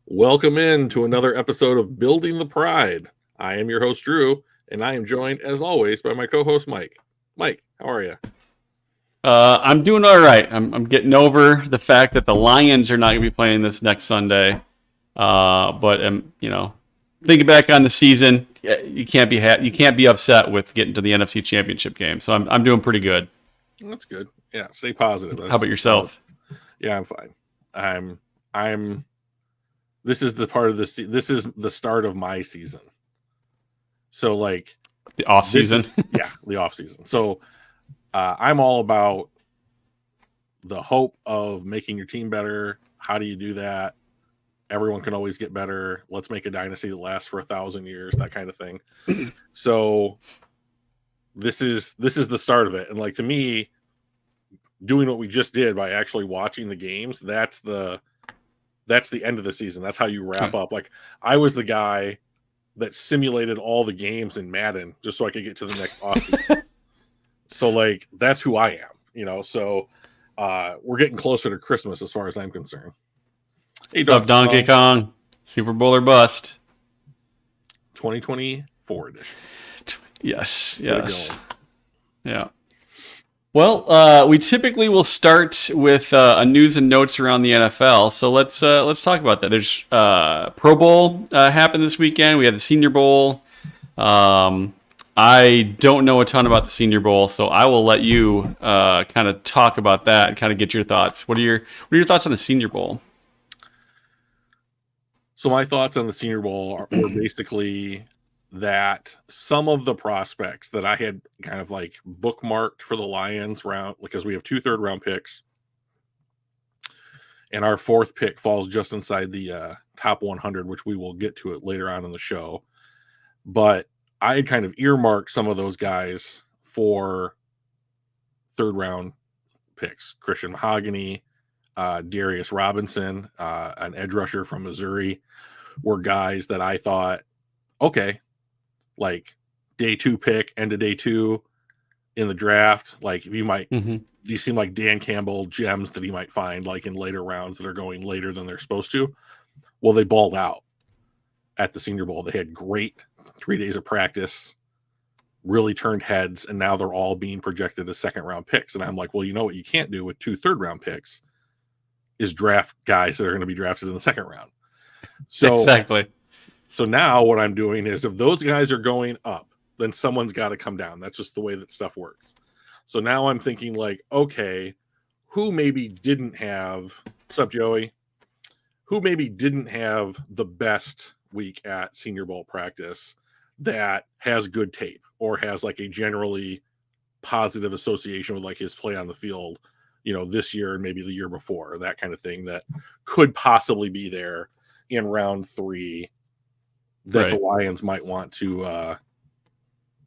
Welcome in to another episode of Building the Pride. I am your host, Drew, and I am joined, as always, by my co-host, Mike. Mike, how are you? I'm doing all right. I'm getting over the fact that the Lions are not going to be playing this next Sunday. But thinking back on the season, you can't be upset with getting to the NFC Championship game. So I'm doing pretty good. That's good. Yeah, stay positive. How about yourself? Yeah, I'm fine. I'm. This is the part of this is the start of my season. So like the off season. The off season. So I'm all about the hope of making your team better. How do you do that? Everyone can always get better. Let's make a dynasty that lasts for 1,000 years, that kind of thing. So this is the start of it. And like, to me, doing what we just did by actually watching the games, that's the end of the season. That's how you wrap up. Like, I was the guy that simulated all the games in Madden just so I could get to the next offseason. So like, that's who I am, so we're getting closer to Christmas as far as I'm concerned. Hey, what's up, Donkey Kong? Super Bowl or bust. 2024 edition. Yes. Yeah. Well, we typically will start with news and notes around the NFL. So let's talk about that. There's Pro Bowl happened this weekend. We had the Senior Bowl. I don't know a ton about the Senior Bowl, so I will let you kind of talk about that and kind of get your thoughts. What are your thoughts on the Senior Bowl? So my thoughts on the Senior Bowl were basically that some of the prospects that I had kind of like bookmarked for the Lions round, because we have 2 third-round picks, and our 4th pick falls just inside the top 100, which we will get to it later on in the show. But I had kind of earmarked some of those guys for 3rd-round picks. Christian Mahogany, Darius Robinson, an edge rusher from Missouri, were guys that I thought, okay, like day 2 pick, end of day 2 in the draft, like you might, these seem like Dan Campbell gems that he might find like in later rounds that are going later than they're supposed to. Well, they balled out at the Senior Bowl. They had great 3 days of practice, really turned heads, and now they're all being projected as 2nd-round picks. And I'm like, well, you know what you can't do with 2 third-round picks is draft guys that are going to be drafted in the 2nd round. So exactly. So now what I'm doing is, if those guys are going up, then someone's got to come down. That's just the way that stuff works. So now I'm thinking like, okay, who maybe didn't have, what's up, Joey? Who maybe didn't have the best week at Senior Bowl practice that has good tape or has like a generally positive association with like his play on the field, this year and maybe the year before, that kind of thing, that could possibly be there in round 3 that the Lions might want to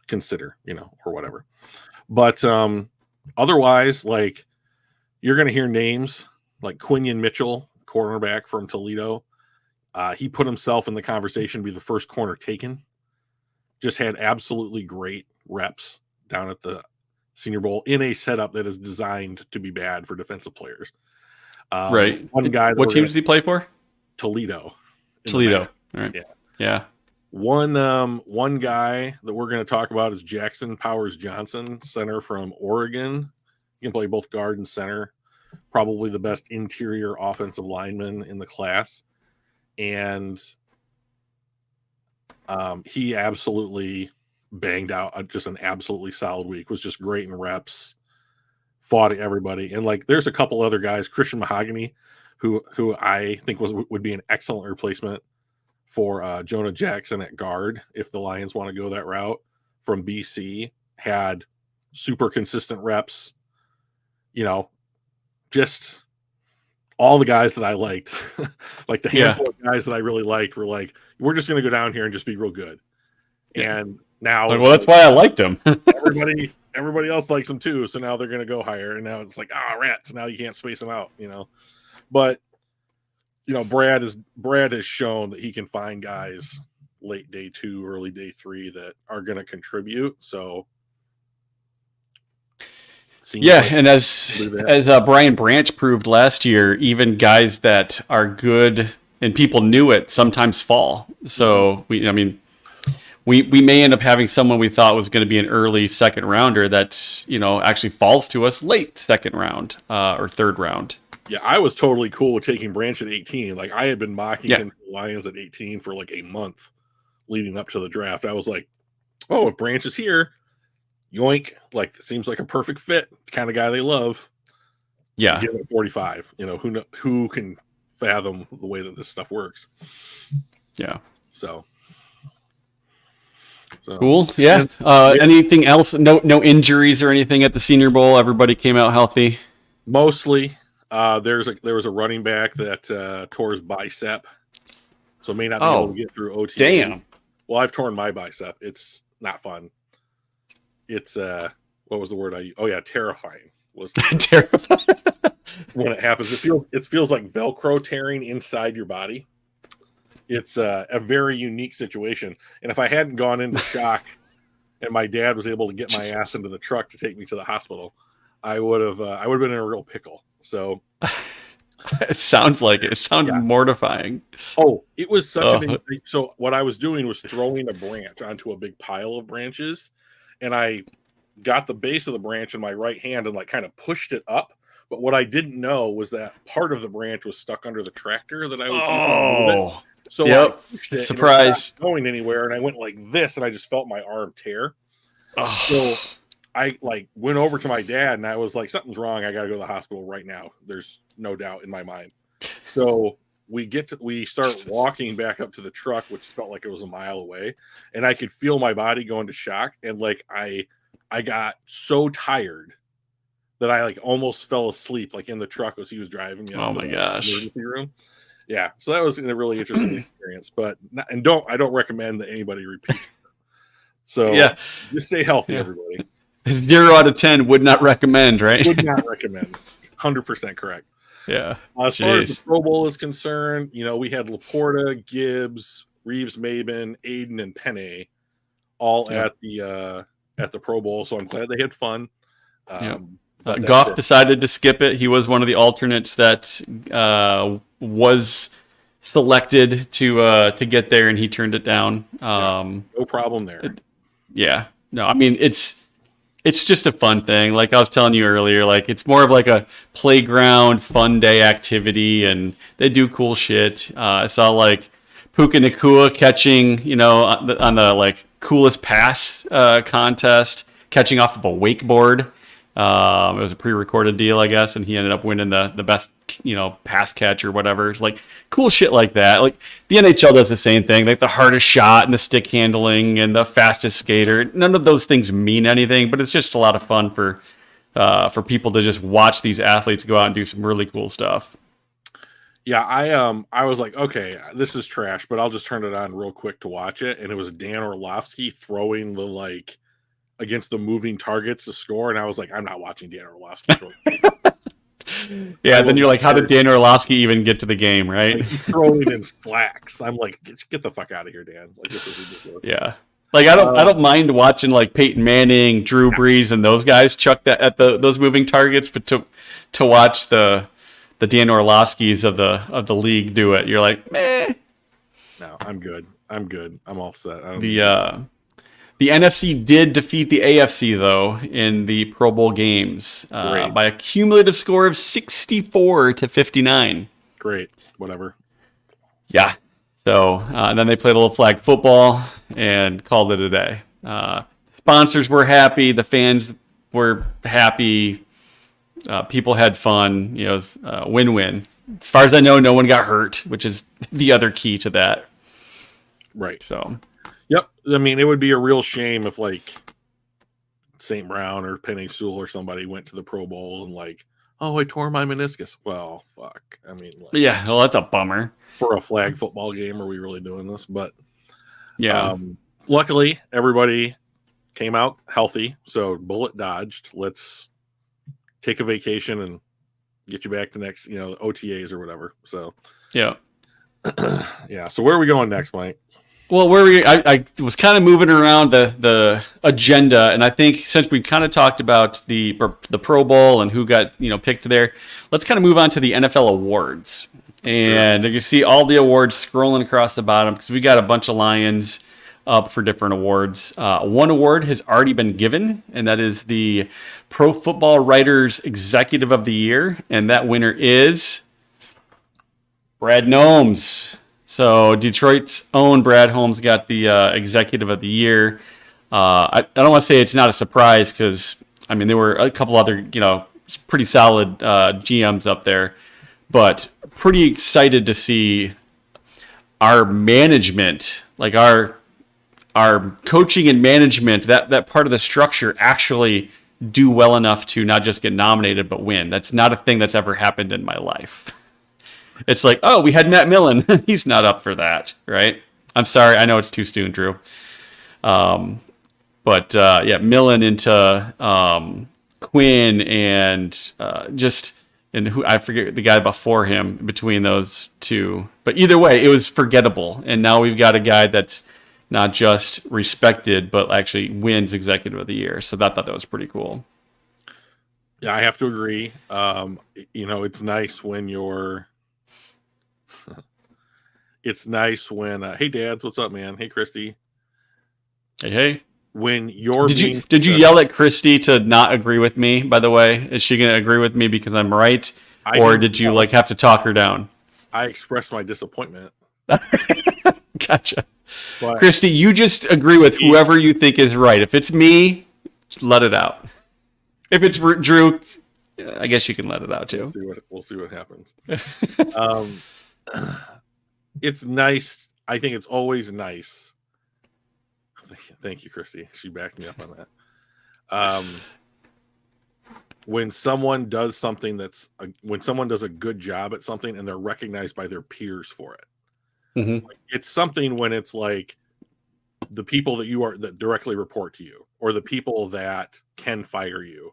consider, or whatever. But otherwise, like, you're going to hear names like Quinion Mitchell, cornerback from Toledo. He put himself in the conversation to be the first corner taken. Just had absolutely great reps down at the Senior Bowl in a setup that is designed to be bad for defensive players. One guy. What team does he play for? Toledo. All right. Yeah. One guy that we're going to talk about is Jackson Powers Johnson, center from Oregon. He can play both guard and center. Probably the best interior offensive lineman in the class. And he absolutely banged out just an absolutely solid week. Was just great in reps. Fought everybody. And like, there's a couple other guys, Christian Mahogany, who I think would be an excellent replacement for Jonah Jackson at guard if the Lions want to go that route, from BC. Had super consistent reps, just all the guys that I liked. Like the handful of guys that I really liked were like, we're just going to go down here and just be real good. And now, well, that's why I liked him. everybody else likes him too, so now they're going to go higher, and now it's like, rats, now you can't space them out, but Brad has shown that he can find guys late day 2, early day 3 that are going to contribute. So and as Brian Branch proved last year, even guys that are good and people knew it, sometimes fall. So we may end up having someone we thought was going to be an early second rounder that's, actually falls to us late second round or third round. Yeah, I was totally cool with taking Branch at 18. Like, I had been mocking him to the Lions at 18 for like a month leading up to the draft. I was like, oh, if Branch is here, yoink. Like, it seems like a perfect fit. The kind of guy they love. Yeah. Give him 45. Who can fathom the way that this stuff works? Yeah. So cool. Yeah. Anything else? No injuries or anything at the Senior Bowl. Everybody came out healthy. Mostly. There was a running back that tore his bicep, so may not be able to get through OTA. Damn. Well, I've torn my bicep. It's not fun. It's what was the word terrifying was the word. Terrifying. When it happens. It feels like Velcro tearing inside your body. It's a very unique situation. And if I hadn't gone into shock and my dad was able to get my ass into the truck to take me to the hospital, I would have been in a real pickle. So it sounds like it. It sounds mortifying. Oh, it was such so what I was doing was throwing a branch onto a big pile of branches, and I got the base of the branch in my right hand and like kind of pushed it up. But what I didn't know was that part of the branch was stuck under the tractor that I was using. So I pushed it, surprise, and it was not going anywhere, and I went like this, and I just felt my arm tear. So I went over to my dad and I was like, something's wrong. I got to go to the hospital right now. There's no doubt in my mind. So we start walking back up to the truck, which felt like it was a mile away. And I could feel my body go into shock. And like, I got so tired that I like almost fell asleep, like in the truck as he was driving me. Oh my gosh. Emergency room. Yeah. So that was a really interesting experience, I don't recommend that anybody repeats. So just stay healthy, everybody. 0 out of 10 would not recommend, right? Would not recommend. 100% correct. Yeah. As far as the Pro Bowl is concerned, we had Laporta, Gibbs, Reeves-Maybin, Aiden, and Penne all at the Pro Bowl. So I'm glad they had fun. Goff decided to skip it. He was one of the alternates that was selected to get there, and he turned it down. No problem there. No, I mean it's just a fun thing. Like I was telling you earlier, like it's more of like a playground fun day activity, and they do cool shit. I saw like Puka Nacua catching, on the like coolest pass contest, catching off of a wakeboard. It was a pre-recorded deal, I guess, and he ended up winning the best, pass catch or whatever. It's like cool shit like that. Like the NHL does the same thing, like the hardest shot and the stick handling and the fastest skater. None of those things mean anything, but it's just a lot of fun for people to just watch these athletes go out and do some really cool stuff. Yeah, I was like, okay, this is trash, but I'll just turn it on real quick to watch it, and it was Dan Orlovsky throwing the against the moving targets to score, and I was like, I'm not watching Dan Orlovsky. Then you're like, how did Dan Orlovsky even get to the game, right? Like, he's throwing in slacks. I'm like, get the fuck out of here, Dan. Like, this is ridiculous. Yeah. Like I don't mind watching like Peyton Manning, Drew Brees, and those guys chuck that at those moving targets, but to watch the Dan Orlovskys of the league do it, you're like, meh. No, I'm good. I'm all set. The NFC did defeat the AFC, though, in the Pro Bowl games by a cumulative score of 64-59. Great. Whatever. Yeah. So then they played a little flag football and called it a day. Sponsors were happy. The fans were happy. People had fun. It was win-win. As far as I know, no one got hurt, which is the other key to that. Right. So... Yep. I mean, it would be a real shame if St. Brown or Penny Sewell or somebody went to the Pro Bowl and I tore my meniscus. Well, fuck. I mean, well, that's a bummer. For a flag football game, are we really doing this? But luckily everybody came out healthy, so bullet dodged. Let's take a vacation and get you back to next, OTAs or whatever. So yeah. So where are we going next, Mike? Well, I was kind of moving around the agenda, and I think since we kind of talked about the Pro Bowl and who got picked there, let's kind of move on to the NFL awards. And you can see all the awards scrolling across the bottom because we got a bunch of Lions up for different awards. One award has already been given, and that is the Pro Football Writers Executive of the Year. And that winner is Brad Holmes. So Detroit's own Brad Holmes got the Executive of the Year. I don't want to say it's not a surprise because, I mean, there were a couple other, pretty solid GMs up there. But pretty excited to see our management, like our coaching and management, that part of the structure actually do well enough to not just get nominated but win. That's not a thing that's ever happened in my life. It's like, oh, we had Matt Millen. He's not up for that, right? I'm sorry. I know it's too soon, Drew. But Millen into Quinn and and who I forget the guy before him between those two. But either way, it was forgettable. And now we've got a guy that's not just respected, but actually wins Executive of the Year. So I thought that was pretty cool. Yeah, I have to agree. It's nice when it's nice when hey dads, what's up, man? Hey Christy. Hey. When you're did you yell at Christy to not agree with me, by the way? Is she going to agree with me because I'm right? Or did you have to talk her down? I expressed my disappointment. Gotcha. But Christy, you just agree with whoever you think is right. If it's me, just let it out. If it's Drew, I guess you can let it out too. We'll see what happens. It's nice. I think it's always nice. Thank you, Christy. She backed me up on that. When someone does something when someone does a good job at something and they're recognized by their peers for it. Mm-hmm. It's something when it's like the people that directly report to you or the people that can fire you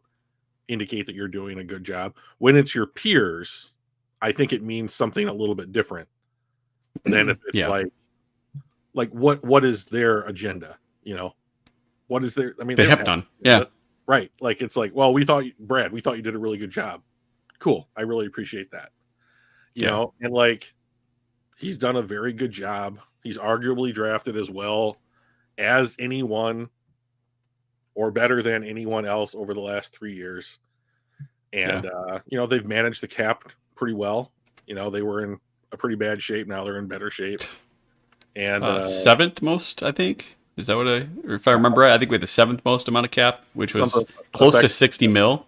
indicate that you're doing a good job. When it's your peers, I think it means something a little bit different than if it's like what is their agenda? What is their? I mean, they have done. Yeah, right. Like it's like, well, we thought you did a really good job. Cool. I really appreciate that. You know, and like he's done a very good job. He's arguably drafted as well as anyone or better than anyone else over the last 3 years. And they've managed the cap pretty well. They were in a pretty bad shape. Now they're in better shape. And seventh most, I think. Is that if I remember right? I think we had the seventh most amount of cap, which was close to 60 mil.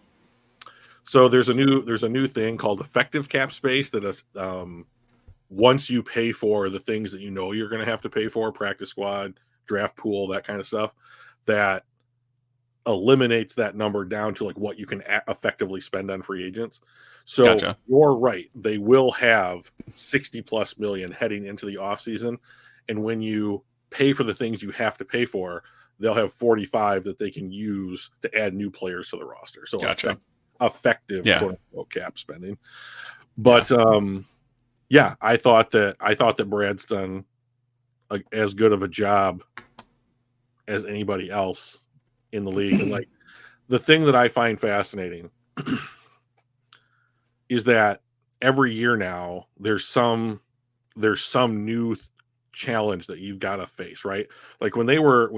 So there's a new thing called effective cap space that once you pay for the things that you're going to have to pay for, practice squad, draft pool, that kind of stuff, that eliminates that number down to like what you can effectively spend on free agents. So Gotcha. You're right. They will have 60 plus million heading into the offseason. And when you pay for the things you have to pay for, they'll have 45 that they can use to add new players to the roster. So gotcha. Effective quote unquote cap spending. But I thought that Brad's done as good of a job as anybody else in the league. And like the thing that I find fascinating is that every year now there's some new challenge that you've got to face, right? Like when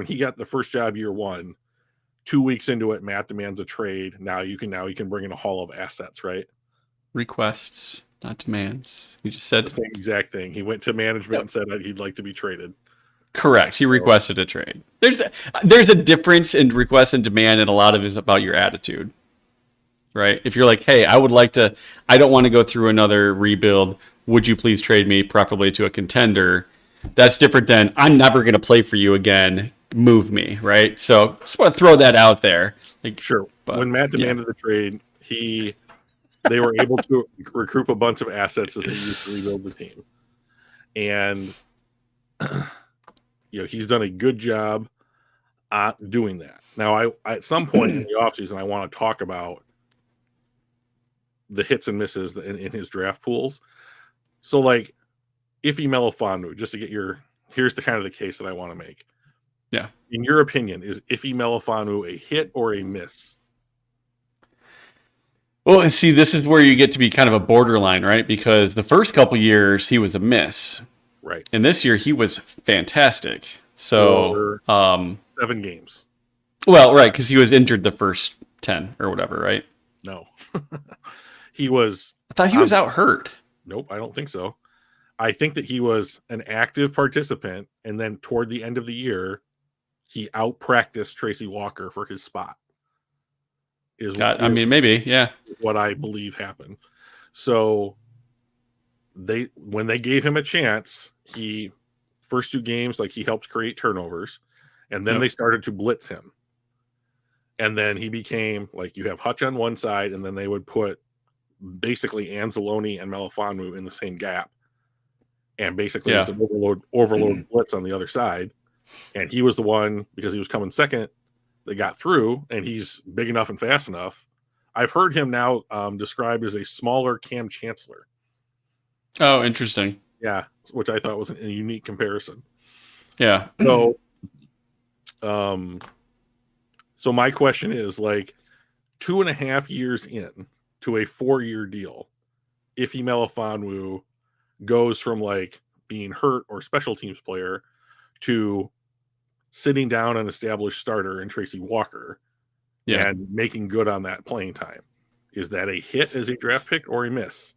he got the first job year one, 2 weeks into it, Matt demands a trade. Now he can bring in a haul of assets, right? Requests, not demands. He just said the same exact thing. He went to management and said that he'd like to be traded. Correct. He requested a trade. There's a difference in request and demand, and a lot of it is about your attitude, right? If you're like, hey, I don't want to go through another rebuild. Would you please trade me, preferably to a contender? That's different than I'm never going to play for you again. Move me, right? So just want to throw that out there. Like, sure. But when Matt demanded the trade, they were able to recruit a bunch of assets that they used to rebuild the team, and he's done a good job at doing that. Now, I at some point in the offseason, I want to talk about the hits and misses in his draft pools. So, like, Ife Melifonwu, just to get here's the kind of the case that I want to make. Yeah. In your opinion, is Ife Melifonwu a hit or a miss? Well, and see, this is where you get to be kind of a borderline, right? Because the first couple years he was a miss, Right. and this year he was fantastic. So, For 7 games. well, right, because he was injured the first 10 or whatever, right? No. He was. I thought he was out hurt. Nope, I don't think so. I think that he was an active participant, and then toward the end of the year, he out-practiced Tracy Walker for his spot. I mean, maybe, yeah. What I believe happened. So when they gave him a chance, he first 2 games, like, he helped create turnovers, and then Yep. they started to blitz him. And then he became, like, you have Hutch on one side, and then they would put basically Anzalone and Melifonwu in the same gap. And basically it's an overload blitz on the other side. And he was the one, because he was coming second, that got through, and he's big enough and fast enough. I've heard him now described as a smaller Cam Chancellor. Oh, interesting. Yeah, which I thought was a unique comparison. Yeah. So, so my question is, like, 2.5 years in to a 4-year deal, Ify Melifonwu goes from, like, being hurt or special teams player to sitting down an established starter in Tracy Walker and making good on that playing time. Is that a hit as a draft pick or a miss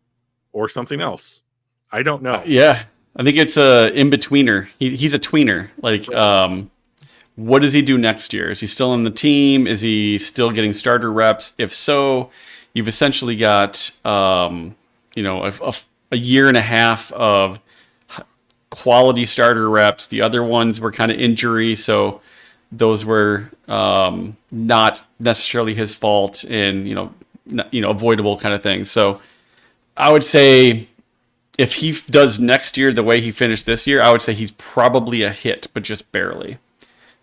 or something else? I don't know. Yeah, I think it's a in-betweener. He's a tweener. Like, what does he do next year? Is he still on the team? Is he still getting starter reps? If so, you've essentially got, a year and a half of quality starter reps. The other ones were kind of injury, so those were not necessarily his fault and avoidable kind of things. So I would say if he does next year the way he finished this year, I would say he's probably a hit, but just barely.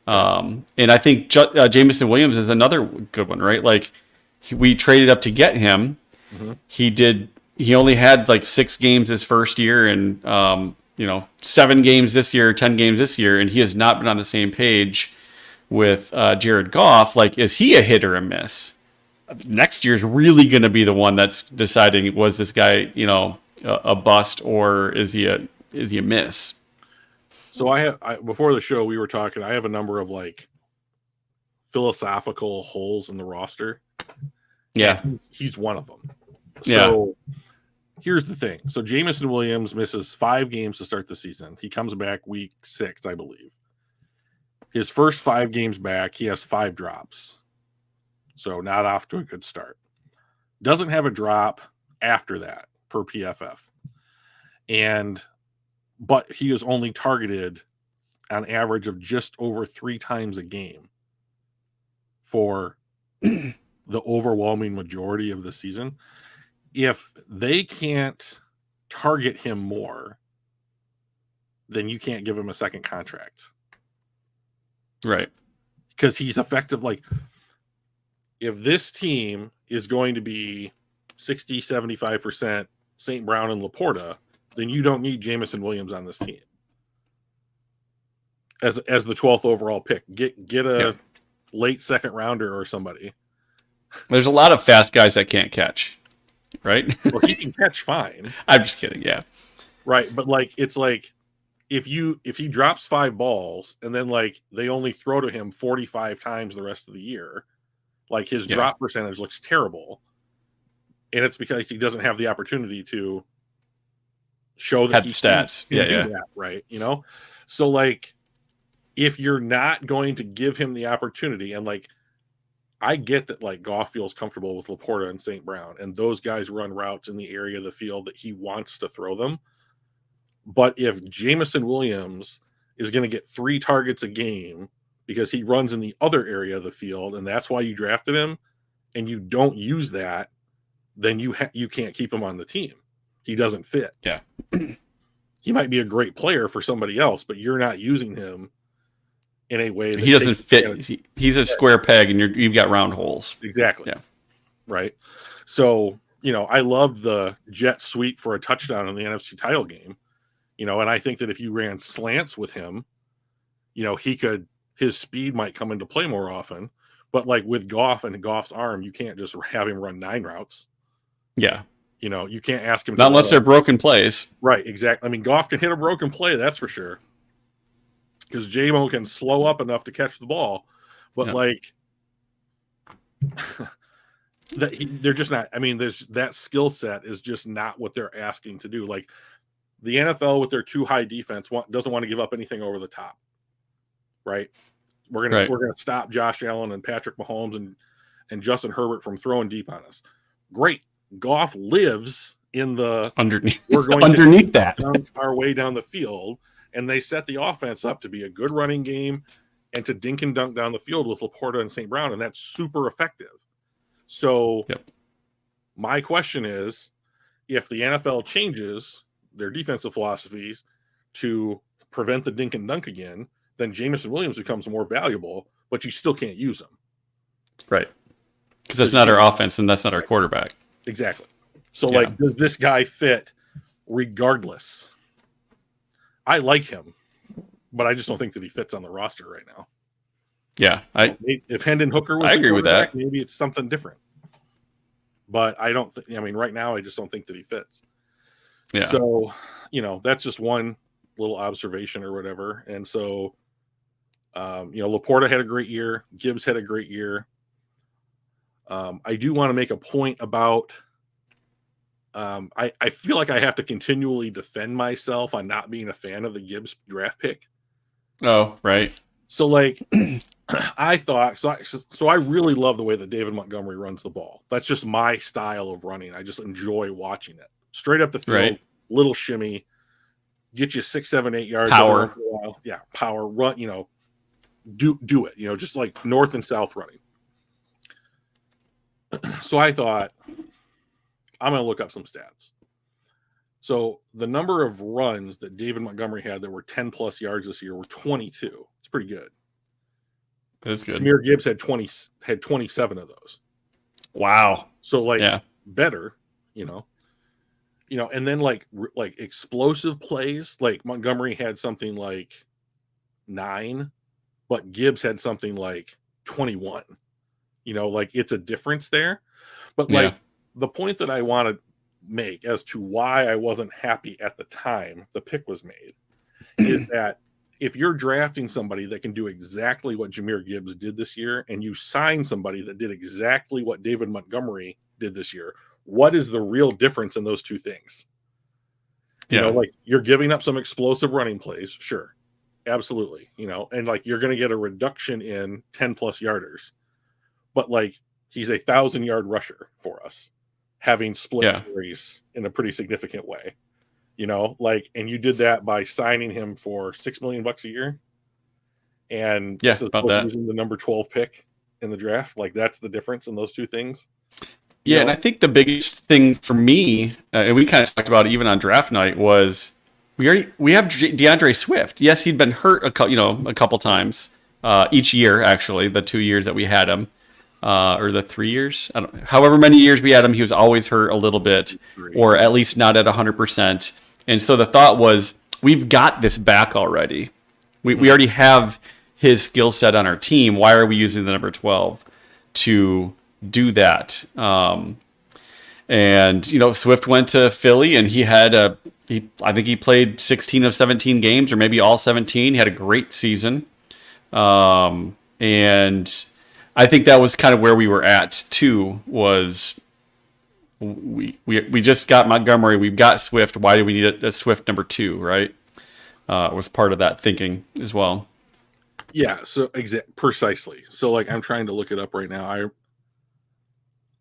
And I think Jameson Williams is another good one, right? Like, we traded up to get him. Mm-hmm. He only had like 6 games his first year and 7 games this year, 10 games this year, and he has not been on the same page with Jared Goff. Like, is he a hit or a miss? Next year's really going to be the one that's deciding, was this guy, a bust, or is he a miss? So I before the show we were talking, I have a number of, like, philosophical holes in the roster. Yeah. He's one of them. Yeah. So here's the thing. So Jameson Williams misses 5 games to start the season. He comes back week 6, I believe. His first 5 games back, he has 5 drops. So not off to a good start. Doesn't have a drop after that per PFF. But he is only targeted on average of just over 3 times a game for the overwhelming majority of the season. If they can't target him more, then you can't give him a second contract. Right. Because he's effective. Like, if this team is going to be 60, 75% St. Brown and Laporta, then you don't need Jameson Williams on this team as the 12th overall pick. Get a late second rounder or somebody. There's a lot of fast guys that can't catch, right? Well, he can catch fine. I'm just kidding. Yeah. Right. But, like, it's like if he drops 5 balls and then, like, they only throw to him 45 times the rest of the year, like, his drop percentage looks terrible. And it's because he doesn't have the opportunity to show that he stats. That, right. So, like, if you're not going to give him the opportunity, and, like, I get that, like, Goff feels comfortable with Laporta and St. Brown, and those guys run routes in the area of the field that he wants to throw them. But if Jameson Williams is going to get 3 targets a game because he runs in the other area of the field, and that's why you drafted him, and you don't use that, then you can't keep him on the team. He doesn't fit. Yeah. He might be a great player for somebody else, but you're not using him in a way that he doesn't fit. He's a square peg, and you've got round holes. Exactly. Yeah. Right. So, I loved the jet sweep for a touchdown in the NFC title game. And I think that if you ran slants with him, his speed might come into play more often. But, like, with Goff and Goff's arm, you can't just have him run 9 routes. Yeah. You know, you can't ask him Not unless they're broken plays. Right, exactly. I mean, Goff can hit a broken play, that's for sure. Because J-Mo can slow up enough to catch the ball. But Yeah. like they're just not. I mean, there's that skill set is just not what they're asking to do. Like the NFL with their too high defense doesn't want to give up anything over the top, right? We're gonna stop Josh Allen and Patrick Mahomes and Justin Herbert from throwing deep on us. Great, Goff lives in the underneath. We're going underneath that dunk our way down the field, and they set the offense up to be a good running game and to dink and dunk down the field with Laporta and St. Brown, and that's super effective. So my question is, if the NFL changes their defensive philosophies to prevent the dink and dunk again, then Jameson Williams becomes more valuable, but you still can't use him. Right. Because that's not our offense and that's not our quarterback. Exactly. So, like, does this guy fit regardless? I like him, but I just don't think that he fits on the roster right now. Yeah. If Hendon Hooker was I agree with that. Maybe it's something different. But I don't I mean, right now, I just don't think that he fits. Yeah. So, you know, that's just one little observation or whatever. And so, you know, Laporta had a great year. Gibbs had a great year. I do want to make a point about I feel like I have to continually defend myself on not being a fan of the Gibbs draft pick. Oh, right. So, like, I thought so I really love the way that David Montgomery runs the ball. That's just my style of running. I just enjoy watching it. Straight up the field, little shimmy, get you 6, 7, 8 yards. Power. Yeah, power, run, you know, do it, you know, just like north and south running. So I thought, I'm going to look up some stats. So the number of runs that David Montgomery had that were 10 plus yards this year were 22. It's pretty good. That's good. Jahmyr Gibbs had 27 of those. Wow. So like better, you know, and then like explosive plays, like Montgomery had something like 9, but Gibbs had something like 21. You know, like it's a difference there. But like the point that I want to make as to why I wasn't happy at the time the pick was made is that if you're drafting somebody that can do exactly what Jahmyr Gibbs did this year and you sign somebody that did exactly what David Montgomery did this year, what is the real difference in those two things? You know, like you're giving up some explosive running plays. Sure. Absolutely. You know, and like you're going to get a reduction in 10 plus yarders, but like he's 1,000-yard rusher for us, having split carries in a pretty significant way. You know, like, and you did that by signing him for $6 million a year, and using the number 12 pick in the draft. Like, that's the difference in those two things. You know? And I think the biggest thing for me, and we kind of talked about it even on draft night, was we have DeAndre Swift. Yes, he'd been hurt a couple times each year. Actually, the 2 years that we had him. Or the 3 years, I don't know. However many years we had him, he was always hurt a little bit, or at least not at 100%. And so the thought was, we've got this back already. We already have his skill set on our team. Why are we using the number 12 to do that? And you know, Swift went to Philly, and he had I think he played 16 of 17 games, or maybe all 17. He had a great season, and I think that was kind of where we were at too. Was we just got Montgomery, we've got Swift. Why do we need a Swift number 2? Right, was part of that thinking as well. Yeah. So precisely. So like I'm trying to look it up right now.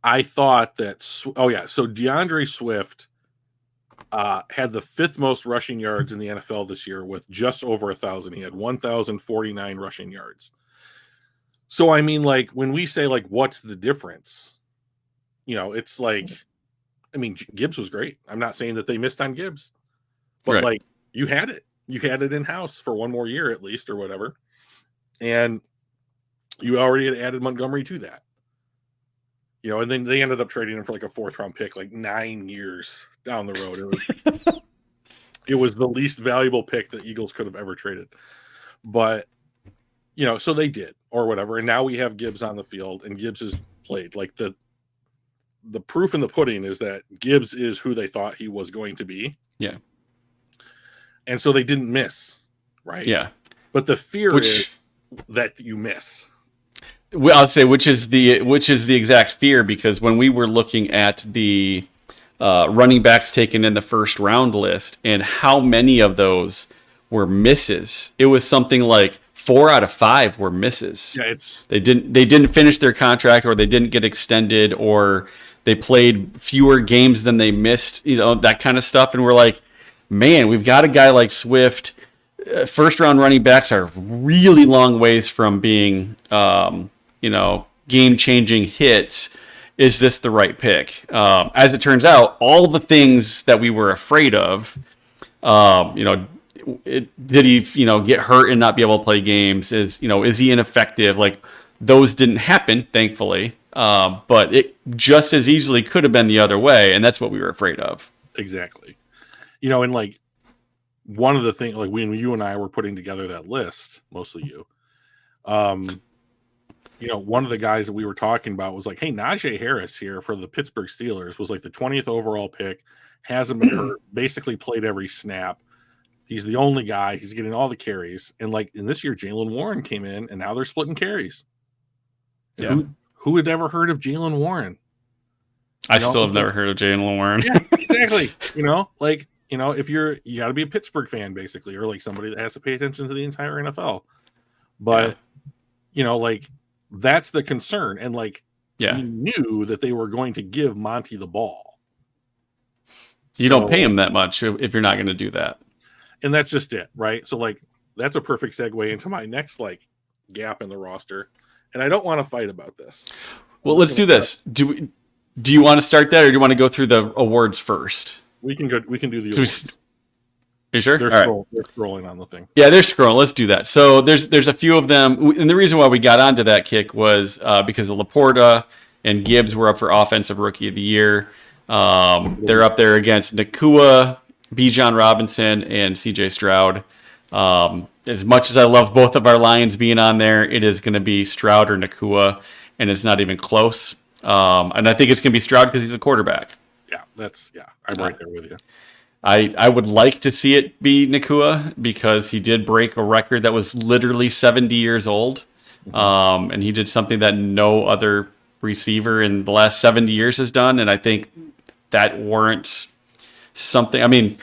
I thought that. So DeAndre Swift had the 5th most rushing yards in the NFL this year with just over 1,000. He had 1,049 rushing yards. So, I mean, like, when we say, like, what's the difference? You know, it's like, I mean, Gibbs was great. I'm not saying that they missed on Gibbs. But, like, you had it. You had it in-house for one more year at least or whatever. And you already had added Montgomery to that. You know, and then they ended up trading him for, like, a 4th-round pick, like, 9 years down the road. It was the least valuable pick the Eagles could have ever traded. But, you know, so they did or whatever. And now we have Gibbs on the field, and Gibbs has played. Like, the proof in the pudding is that Gibbs is who they thought he was going to be. Yeah. And so they didn't miss, right? Yeah. But the fear is that you miss. Well, I'll say which is the exact fear, because when we were looking at the running backs taken in the first round list and how many of those were misses, it was something like 4 out of 5 were misses. Yeah, they didn't finish their contract, or they didn't get extended, or they played fewer games than they missed, that kind of stuff. And we're like, man, we've got a guy like Swift. First round running backs are really long ways from being, game changing hits. Is this the right pick? As it turns out, all the things that we were afraid of, did he, get hurt and not be able to play games? Is he ineffective? Like, those didn't happen, thankfully. But it just as easily could have been the other way, and that's what we were afraid of. Exactly. And like, one of the things, like when you and I were putting together that list, mostly you, one of the guys that we were talking about was like, hey, Najee Harris here for the Pittsburgh Steelers was like the 20th overall pick, hasn't been hurt, basically played every snap. He's the only guy. He's getting all the carries. And like in this year, Jaylen Warren came in, and now they're splitting carries. Yeah. Who had ever heard of Jaylen Warren? I still have never heard of Jaylen Warren. Yeah, exactly. If you got to be a Pittsburgh fan, basically, or like somebody that has to pay attention to the entire NFL. But, that's the concern. And we knew that they were going to give Monty the ball. You don't pay him that much if you're not going to do that. And that's just it, right? So, that's a perfect segue into my next, gap in the roster. And I don't want to fight about this. Well, let's do this. Do you want to start that, or do you want to go through the awards first? We can do the awards. Are you sure? They're scrolling on the thing. Yeah, they're scrolling. Let's do that. So there's a few of them, and the reason why we got onto that kick was because Laporta and Gibbs were up for Offensive Rookie of the Year. They're up there against Nacua, Bijan Robinson, and C.J. Stroud. As much as I love both of our Lions being on there, it is going to be Stroud or Nacua, and it's not even close. And I think it's going to be Stroud because he's a quarterback. Yeah, I'm right there with you. I would like to see it be Nacua because he did break a record that was literally 70 years old. And he did something that no other receiver in the last 70 years has done. And I think that warrants something. I mean,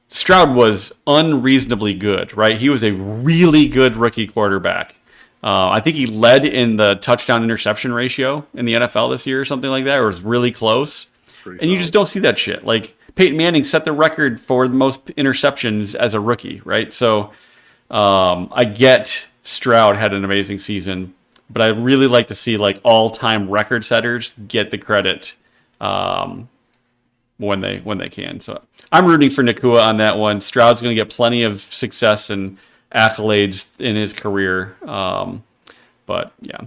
Stroud was unreasonably good, right? He was a really good rookie quarterback. I think he led in the touchdown interception ratio in the NFL this year or something like that, or was really close. And you just don't see that shit. Like, Peyton Manning set the record for the most interceptions as a rookie, right? So I get Stroud had an amazing season, but I really like to see all-time record setters get the credit when they can. So I'm rooting for Nacua on that one. Stroud's going to get plenty of success and accolades in his career. But yeah.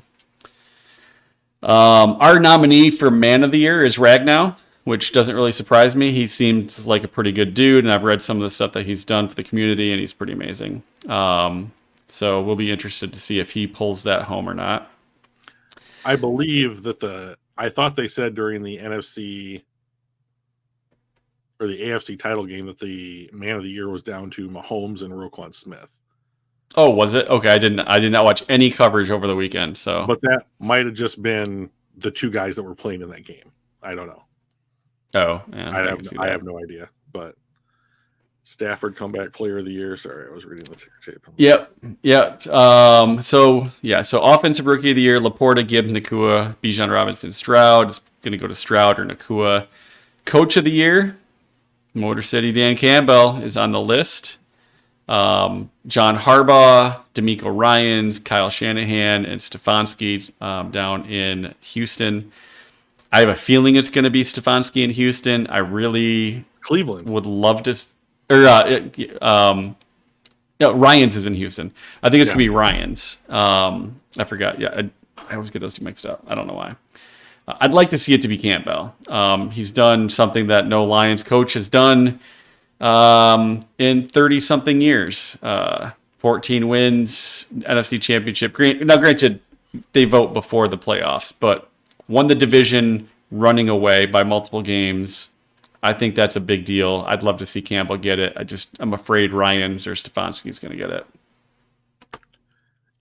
Our nominee for Man of the Year is Ragnow, which doesn't really surprise me. He seems like a pretty good dude, and I've read some of the stuff that he's done for the community, and he's pretty amazing. So we'll be interested to see if he pulls that home or not. I believe that I thought they said during the NFC or the AFC title game that the Man of the Year was down to Mahomes and Roquan Smith. Oh, was it? Okay, I did not watch any coverage over the weekend. So, but that might have just been the two guys that were playing in that game. I don't know. Oh, yeah. I have no idea. But Stafford comeback player of the year. Sorry, I was reading the ticker tape. Yep. So offensive rookie of the year: Laporta, Gibbs, Nacua, Bijan Robinson, Stroud. It's going to go to Stroud or Nacua. Coach of the year: Motor City Dan Campbell is on the list. John Harbaugh, DeMeco Ryans, Kyle Shanahan, and Stefanski down in Houston. I have a feeling it's going to be Stefanski in Houston. I really Cleveland would love to. Ryans is in Houston. I think it's going to be Ryans. I forgot. Yeah, I always get those two mixed up. I don't know why. I'd like to see it to be Campbell. He's done something that no Lions coach has done in 30-something years. 14 wins, NFC Championship. Now, granted, they vote before the playoffs, but won the division running away by multiple games. I think that's a big deal. I'd love to see Campbell get it. I'm afraid Ryans or Stefanski's going to get it.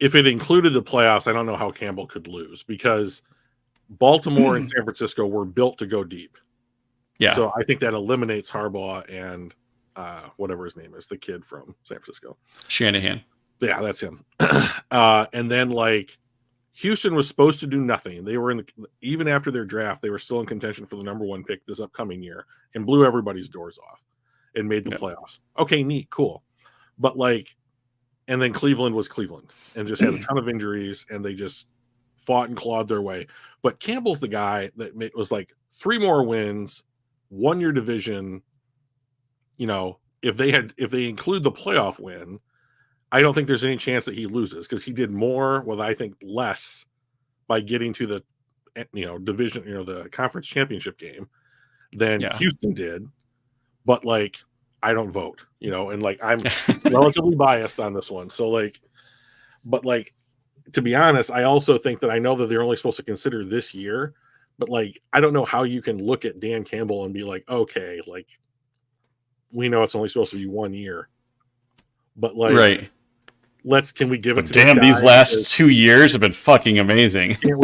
If it included the playoffs, I don't know how Campbell could lose because Baltimore and San Francisco were built to go deep. Yeah. So I think that eliminates Harbaugh and whatever his name is, the kid from San Francisco. Shanahan. Yeah, that's him. And then like Houston was supposed to do nothing. They were even after their draft, they were still in contention for the number 1 pick this upcoming year and blew everybody's doors off and made the playoffs. Okay, neat, cool. But like, and then Cleveland was Cleveland and just had a ton of injuries and they just fought and clawed their way. But Campbell's the guy that was like 3 more wins, won your division. You know, if they include the playoff win, I don't think there's any chance that he loses because he did more with, I think, less by getting to the, division, the conference championship game than Houston did. But like, I don't vote, and like, I'm relatively biased on this one. So like, but like, to be honest, I also think that I know that they're only supposed to consider this year, but like, I don't know how you can look at Dan Campbell and be like, okay, like, we know it's only supposed to be 1 year, but like, right. Can we give it to damn, these last 2 years have been fucking amazing. Can't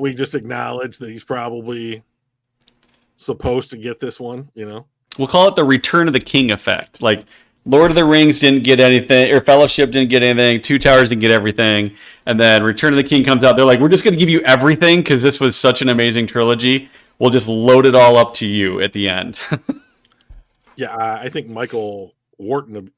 we just acknowledge that he's probably supposed to get this one, We'll call it the Return of the King effect. Like Lord of the Rings didn't get anything, or Fellowship didn't get anything, Two Towers didn't get everything, and then Return of the King comes out. They're like, we're just going to give you everything because this was such an amazing trilogy. We'll just load it all up to you at the end. Yeah, I think Michael Wartnaby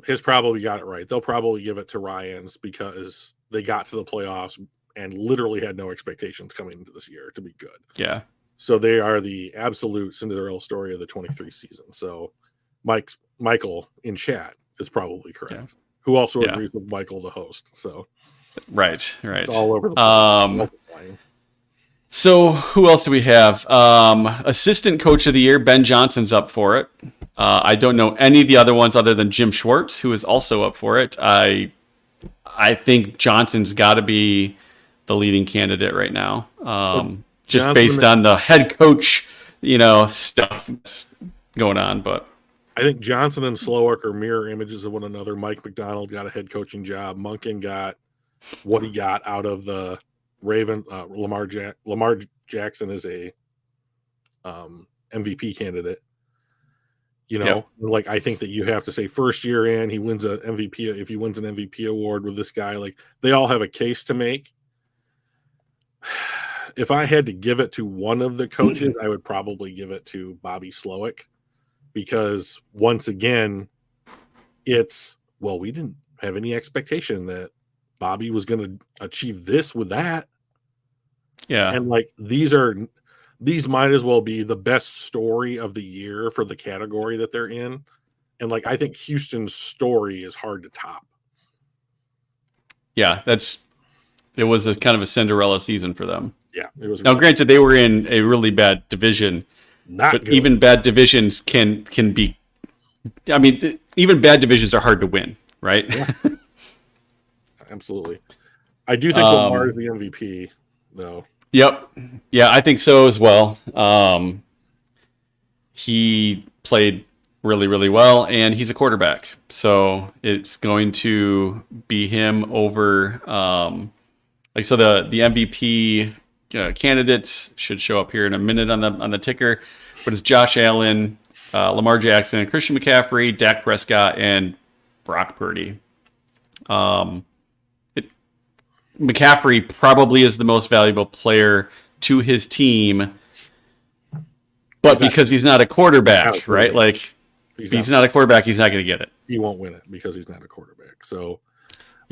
has probably got it right. They'll probably give it to Ryans because they got to the playoffs and literally had no expectations coming into this year to be good. Yeah. So they are the absolute Cinderella story of the 23 season. So Michael in chat is probably correct. Yeah. Who also agrees with Michael, the host. So right. It's all over the place. So who else do we have? Assistant Coach of the Year, Ben Johnson's up for it. I don't know any of the other ones other than Jim Schwartz, who is also up for it. I think Johnson's got to be the leading candidate right now, just based on the head coach, stuff that's going on. But I think Johnson and Slowick are mirror images of one another. Mike McDonald got a head coaching job. Monken got what he got out of the Raven. Lamar Jackson is a MVP candidate. Like I think that you have to say first year in, he wins an MVP. If he wins an MVP award with this guy, like they all have a case to make. If I had to give it to one of the coaches, I would probably give it to Bobby Slowick because once again, we didn't have any expectation that Bobby was going to achieve this with that. Yeah. And like, these might as well be the best story of the year for the category that they're in. And like, I think Houston's story is hard to top. Yeah. It was a kind of a Cinderella season for them. Yeah. It was. Now, granted, they were in a really bad division, but good. Even bad divisions can be, I mean, even bad divisions are hard to win, right? Yeah. Absolutely. I do think Lamar is the MVP, though. Yep. Yeah, I think so as well. He played really, really well, and he's a quarterback. So it's going to be him over. So the MVP candidates should show up here in a minute on the ticker. But it's Josh Allen, Lamar Jackson, Christian McCaffrey, Dak Prescott, and Brock Purdy. McCaffrey probably is the most valuable player to his team, but because he's not a quarterback, right? Like, he's not a quarterback, he's not going to get it. He won't win it because he's not a quarterback. So,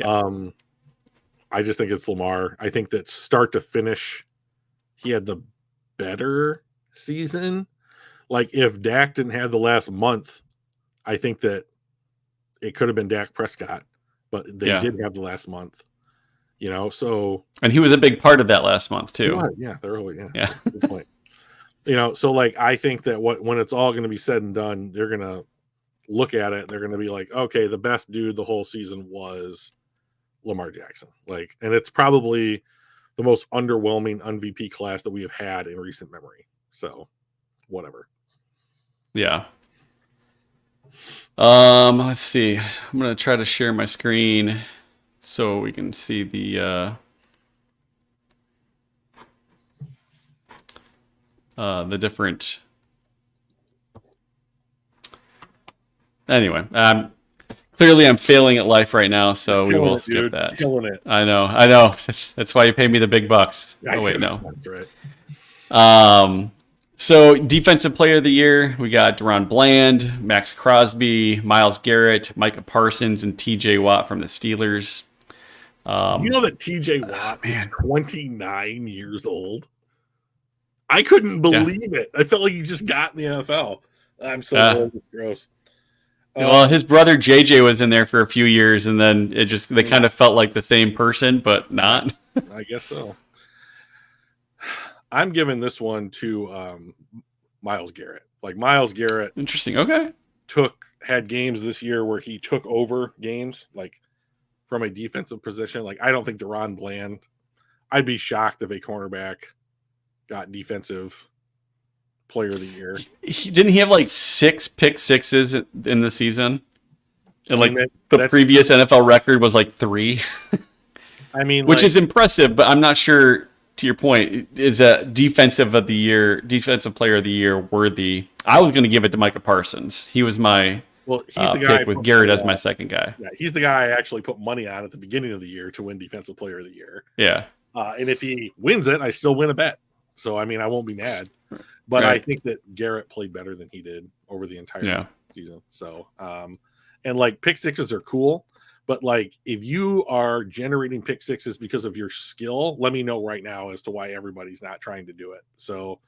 I just think it's Lamar. I think that start to finish, he had the better season. Like, if Dak didn't have the last month, I think that it could have been Dak Prescott, but they did have the last month. So, and he was a big part of that last month too. Yeah, thoroughly. Yeah. Good point. So like I think that when it's all going to be said and done, they're going to look at it. They're going to be like, okay, the best dude the whole season was Lamar Jackson. Like, and it's probably the most underwhelming MVP class that we have had in recent memory. So, whatever. Yeah. Let's see. I'm gonna try to share my screen so we can see the different. Anyway, clearly I'm failing at life right now, so we will skip that. Killing it. I know. That's why you pay me the big bucks. Oh wait, no. That's right. So defensive player of the year, we got Deron Bland, Max Crosby, Myles Garrett, Micah Parsons, and T.J. Watt from the Steelers. You know that T.J. Watt is 29 years old? I couldn't believe it. I felt like he just got in the NFL. I'm so old. It's gross. Well, his brother JJ was in there for a few years, and then they kind of felt like the same person, but not. I guess so. I'm giving this one to Myles Garrett. Like Myles Garrett, interesting. Okay, had games this year where he took over games like from a defensive position. Like I don't think Deron Bland. I'd be shocked if a cornerback got defensive player of the year. Didn't he have like 6 pick sixes in the season? And like the previous NFL record was like 3. I mean, which is impressive, but I'm not sure. To your point, is a defensive player of the year worthy? I was going to give it to Micah Parsons. He was my he's the guy pick with Garrett as my second guy. Yeah, he's the guy I actually put money on at the beginning of the year to win defensive player of the year. Yeah, and if he wins it, I still win a bet. So I mean, I won't be mad. But I think that Garrett played better than he did over the entire season. So, and like pick sixes are cool. But like, if you are generating pick sixes because of your skill, let me know right now as to why everybody's not trying to do it. So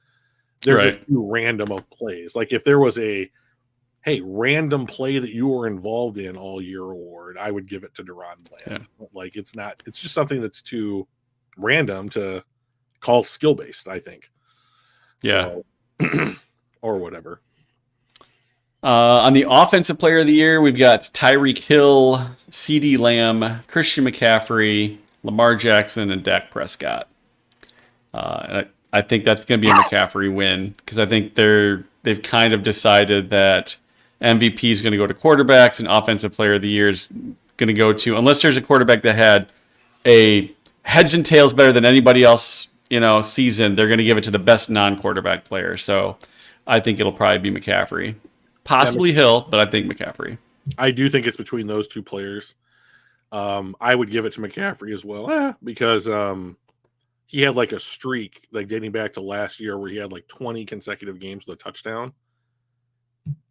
they're just too random of plays. Like if there was a random play that you were involved in all year award, I would give it to Deron Bland. Yeah. Like it's just something that's too random to call skill based, I think. Yeah. So, or whatever. On the offensive player of the year, we've got Tyreek Hill, CeeDee Lamb, Christian McCaffrey, Lamar Jackson, and Dak Prescott. And I think that's going to be a McCaffrey win because I think they've kind of decided that MVP is going to go to quarterbacks and offensive player of the year is going to go to, unless there's a quarterback that had a heads and tails better than anybody else, season, they're going to give it to the best non-quarterback player. So I think it'll probably be McCaffrey. Possibly Hill, but I think McCaffrey. I do think it's between those two players. I would give it to McCaffrey as well, because he had like a streak, like dating back to last year, where he had like 20 consecutive games with a touchdown.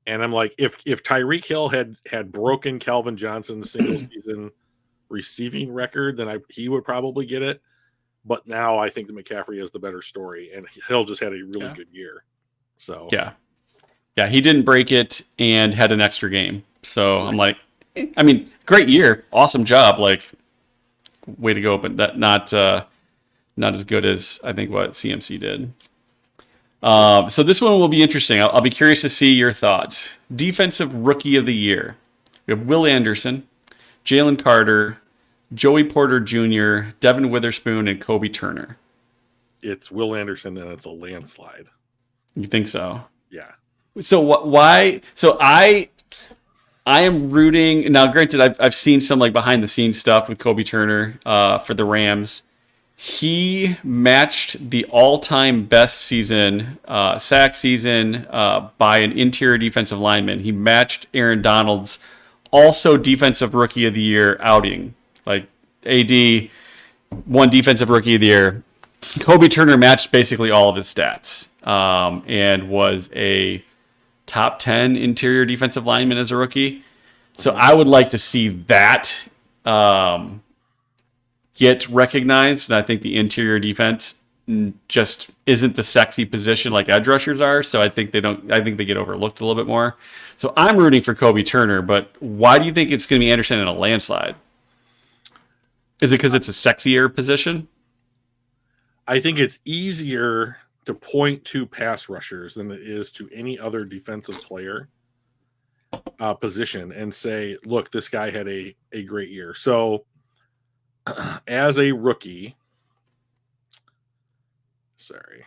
And I'm like, if Tyreek Hill had broken Calvin Johnson's single season receiving record, then he would probably get it. But now I think that McCaffrey is the better story, and Hill just had a really good year. So yeah, he didn't break it and had an extra game. So I'm like, I mean, great year, awesome job, like way to go, but not as good as I think what CMC did. So this one will be interesting. I'll be curious to see your thoughts. Defensive Rookie of the Year. We have Will Anderson, Jalen Carter, Joey Porter Jr., Devin Witherspoon, and Kobe Turner. It's Will Anderson, and it's a landslide. You think so? Yeah. So why? So I am rooting now. Granted, I've seen some like behind the scenes stuff with Kobe Turner for the Rams. He matched the all-time best season, sack season, by an interior defensive lineman. He matched Aaron Donald's also defensive Rookie of the Year outing. Like AD won defensive Rookie of the Year. Kobe Turner matched basically all of his stats and was a top 10 interior defensive lineman as a rookie. So I would like to see that get recognized. And I think the interior defense just isn't the sexy position like edge rushers are. So I think they get overlooked a little bit more. So I'm rooting for Kobe Turner, but why do you think it's going to be Anderson in a landslide? Is it because it's a sexier position? I think it's easier to point to pass rushers than it is to any other defensive player position and say, look, this guy had a great year. So as a rookie, Sorry.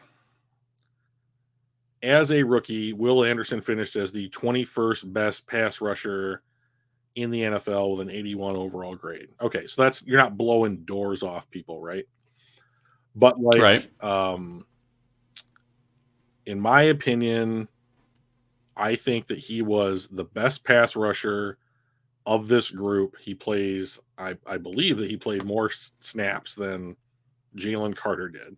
As a rookie, Will Anderson finished as the 21st best pass rusher in the NFL with an 81 overall grade. Okay, so that's, you're not blowing doors off people, right? But like, Right. In my opinion, I think that he was the best pass rusher of this group. He plays, I believe that he played more snaps than Jalen Carter did.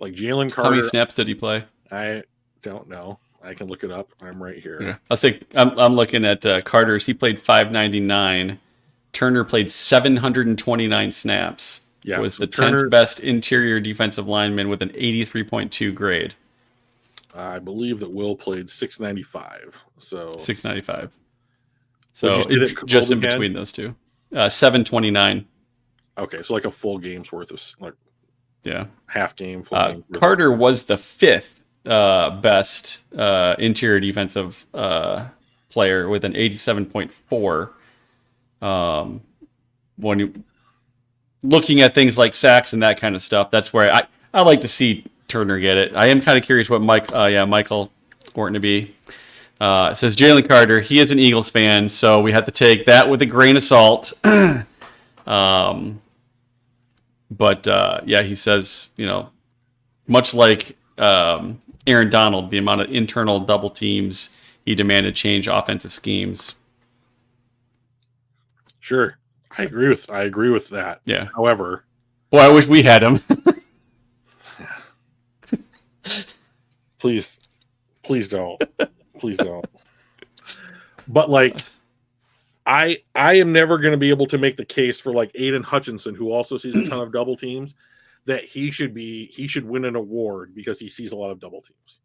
Like Jalen How many Carter, snaps did he play? I don't know. I can look it up. I'm right here. Yeah. I'll say I'm looking at Carter's. He played 599. Turner played 729 snaps. Yeah, Was so the 10th Turner, best interior defensive lineman with an 83.2 grade. I believe that Will played 695. So 695. Would So you say that just in Colby had? between those two. 729. Okay, so like a full game's worth of like Yeah. half game, full game. Worth Carter was the 5th best interior defensive player with an 87.4. When you looking at things like sacks and that kind of stuff, that's where I like to see Turner get it. I am kind of curious what Michael Ortnaby says. Jalen Carter, he is an Eagles fan, so we have to take that with a grain of salt. But he says, much like Aaron Donald, the amount of internal double teams he demanded change offensive schemes. Sure, I agree with that. Yeah. However, boy, I wish we had him. please don't, please don't. But like, I am never going to be able to make the case for like Aiden Hutchinson, who also sees a ton of double teams, that he should win an award because he sees a lot of double teams.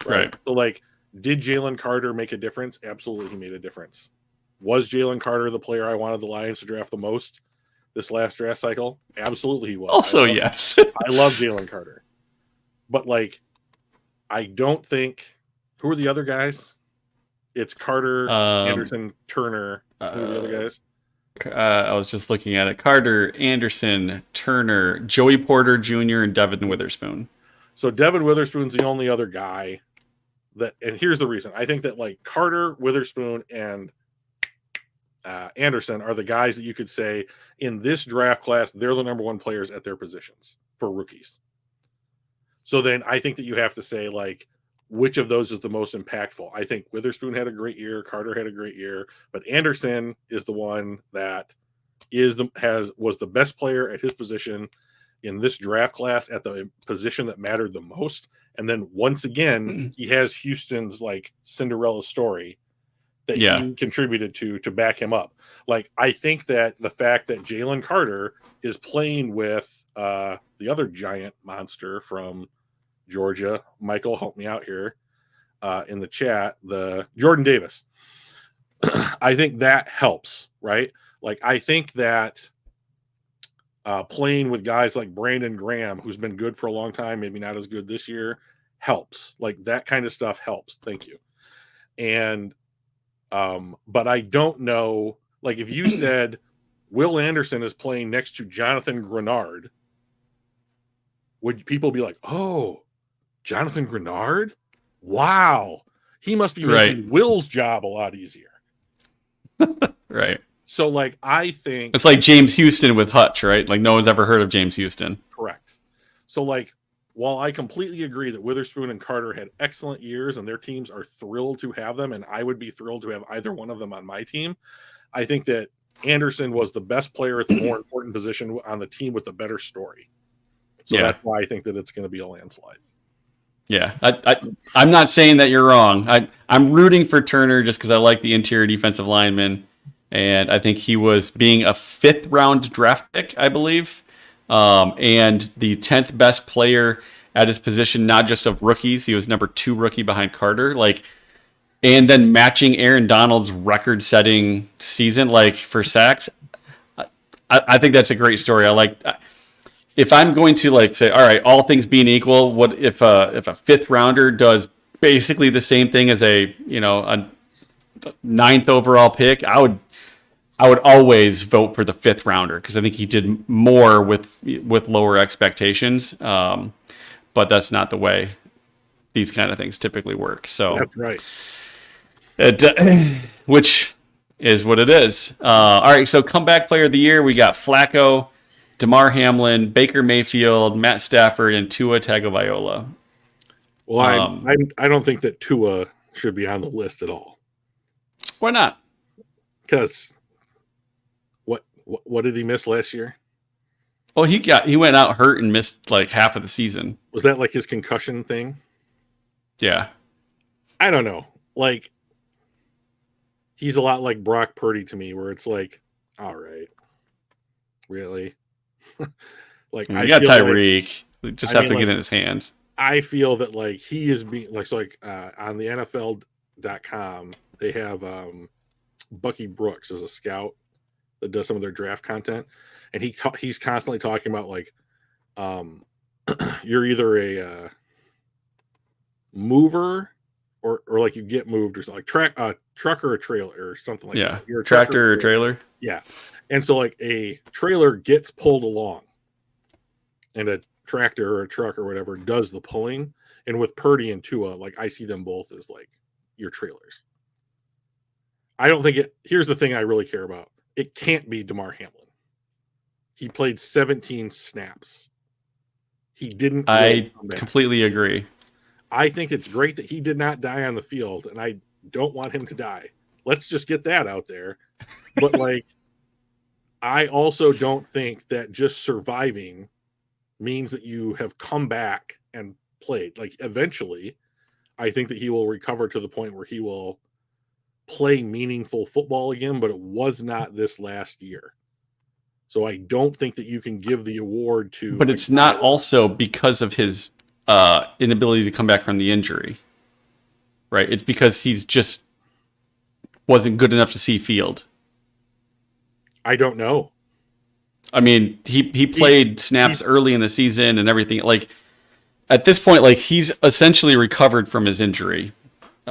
Right. So like, did Jalen Carter make a difference? Absolutely, he made a difference. Was Jalen Carter the player I wanted the Lions to draft the most this last draft cycle? Absolutely, he was. Also, yes. I love Jalen Carter. But like, I don't think, who are the other guys? It's Carter, Anderson, Turner. Who are the other guys? I was just looking at it. Carter, Anderson, Turner, Joey Porter Jr., and Devin Witherspoon. So Devin Witherspoon's the only other guy that, and here's the reason. I think that like Carter, Witherspoon, and Anderson are the guys that you could say in this draft class, they're the number one players at their positions for rookies. So then I think that you have to say like, which of those is the most impactful? I think Witherspoon had a great year, Carter had a great year, but Anderson is the one that was the best player at his position in this draft class at the position that mattered the most. And then once again, he has Houston's like Cinderella story that he contributed to back him up. Like, I think that the fact that Jalen Carter is playing with the other giant monster from Georgia, Michael, help me out here in the chat, the Jordan Davis. I think that helps, right? Like, I think that playing with guys like Brandon Graham, who's been good for a long time, maybe not as good this year, helps. Like, that kind of stuff helps. Thank you. And but I don't know, like, if you said Will Anderson is playing next to Jonathan Grenard, would people be like, oh, Jonathan Grenard? Wow. He must be making Will's job a lot easier. Right. So, like, I think it's like James Houston with Hutch, right? Like, no one's ever heard of James Houston. Correct. So, like, while I completely agree that Witherspoon and Carter had excellent years and their teams are thrilled to have them, and I would be thrilled to have either one of them on my team, I think that Anderson was the best player at the more important position on the team with the better story. So that's why I think that it's going to be a landslide. Yeah, I'm not saying that you're wrong. I'm rooting for Turner just because I like the interior defensive lineman, and I think he was being a 5th round draft pick, I believe, and the 10th best player at his position, not just of rookies. He was number 2 rookie behind Carter, and then matching Aaron Donald's record-setting season, for sacks. I think that's a great story. If I'm going to say, all right, all things being equal, what if a 5th rounder does basically the same thing as a 9th overall pick? I would always vote for the 5th rounder because I think he did more with lower expectations. but that's not the way these kind of things typically work. So That's right. which is what it is. All right, so comeback player of the year, we got Flacco, DeMar Hamlin, Baker Mayfield, Matt Stafford, and Tua Tagovailoa. Well, I don't think that Tua should be on the list at all. Why not? Because what did he miss last year? Well, he went out hurt and missed like half of the season. Was that like his concussion thing? Yeah. I don't know. Like, he's a lot like Brock Purdy to me, where it's like, all right, really? Like, You got Tyreek. Like, just have to get in his hands. I feel that like he is being like, so like on the NFL.com, they have Bucky Brooks as a scout that does some of their draft content, and he's constantly talking about like, you're either a mover or like you get moved or something, like truck or a trailer or something like that. You're a tractor or trailer. Yeah, and so like a trailer gets pulled along, and a tractor or a truck or whatever does the pulling. And with Purdy and Tua, like I see them both as like your trailers. I don't think it. Here's the thing I really care about. It can't be DeMar Hamlin. He played 17 snaps. He didn't. I completely agree. I think it's great that he did not die on the field, and I don't want him to die. Let's just get that out there. But like, I also don't think that just surviving means that you have come back and played. Like, eventually, I think that he will recover to the point where he will play meaningful football again, but it was not this last year. So I don't think that you can give the award to. But it's not also because of his inability to come back from the injury, right? It's because he's just wasn't good enough to see field. I don't know. I mean, he played snaps early in the season and everything. Like, at this point, like, he's essentially recovered from his injury.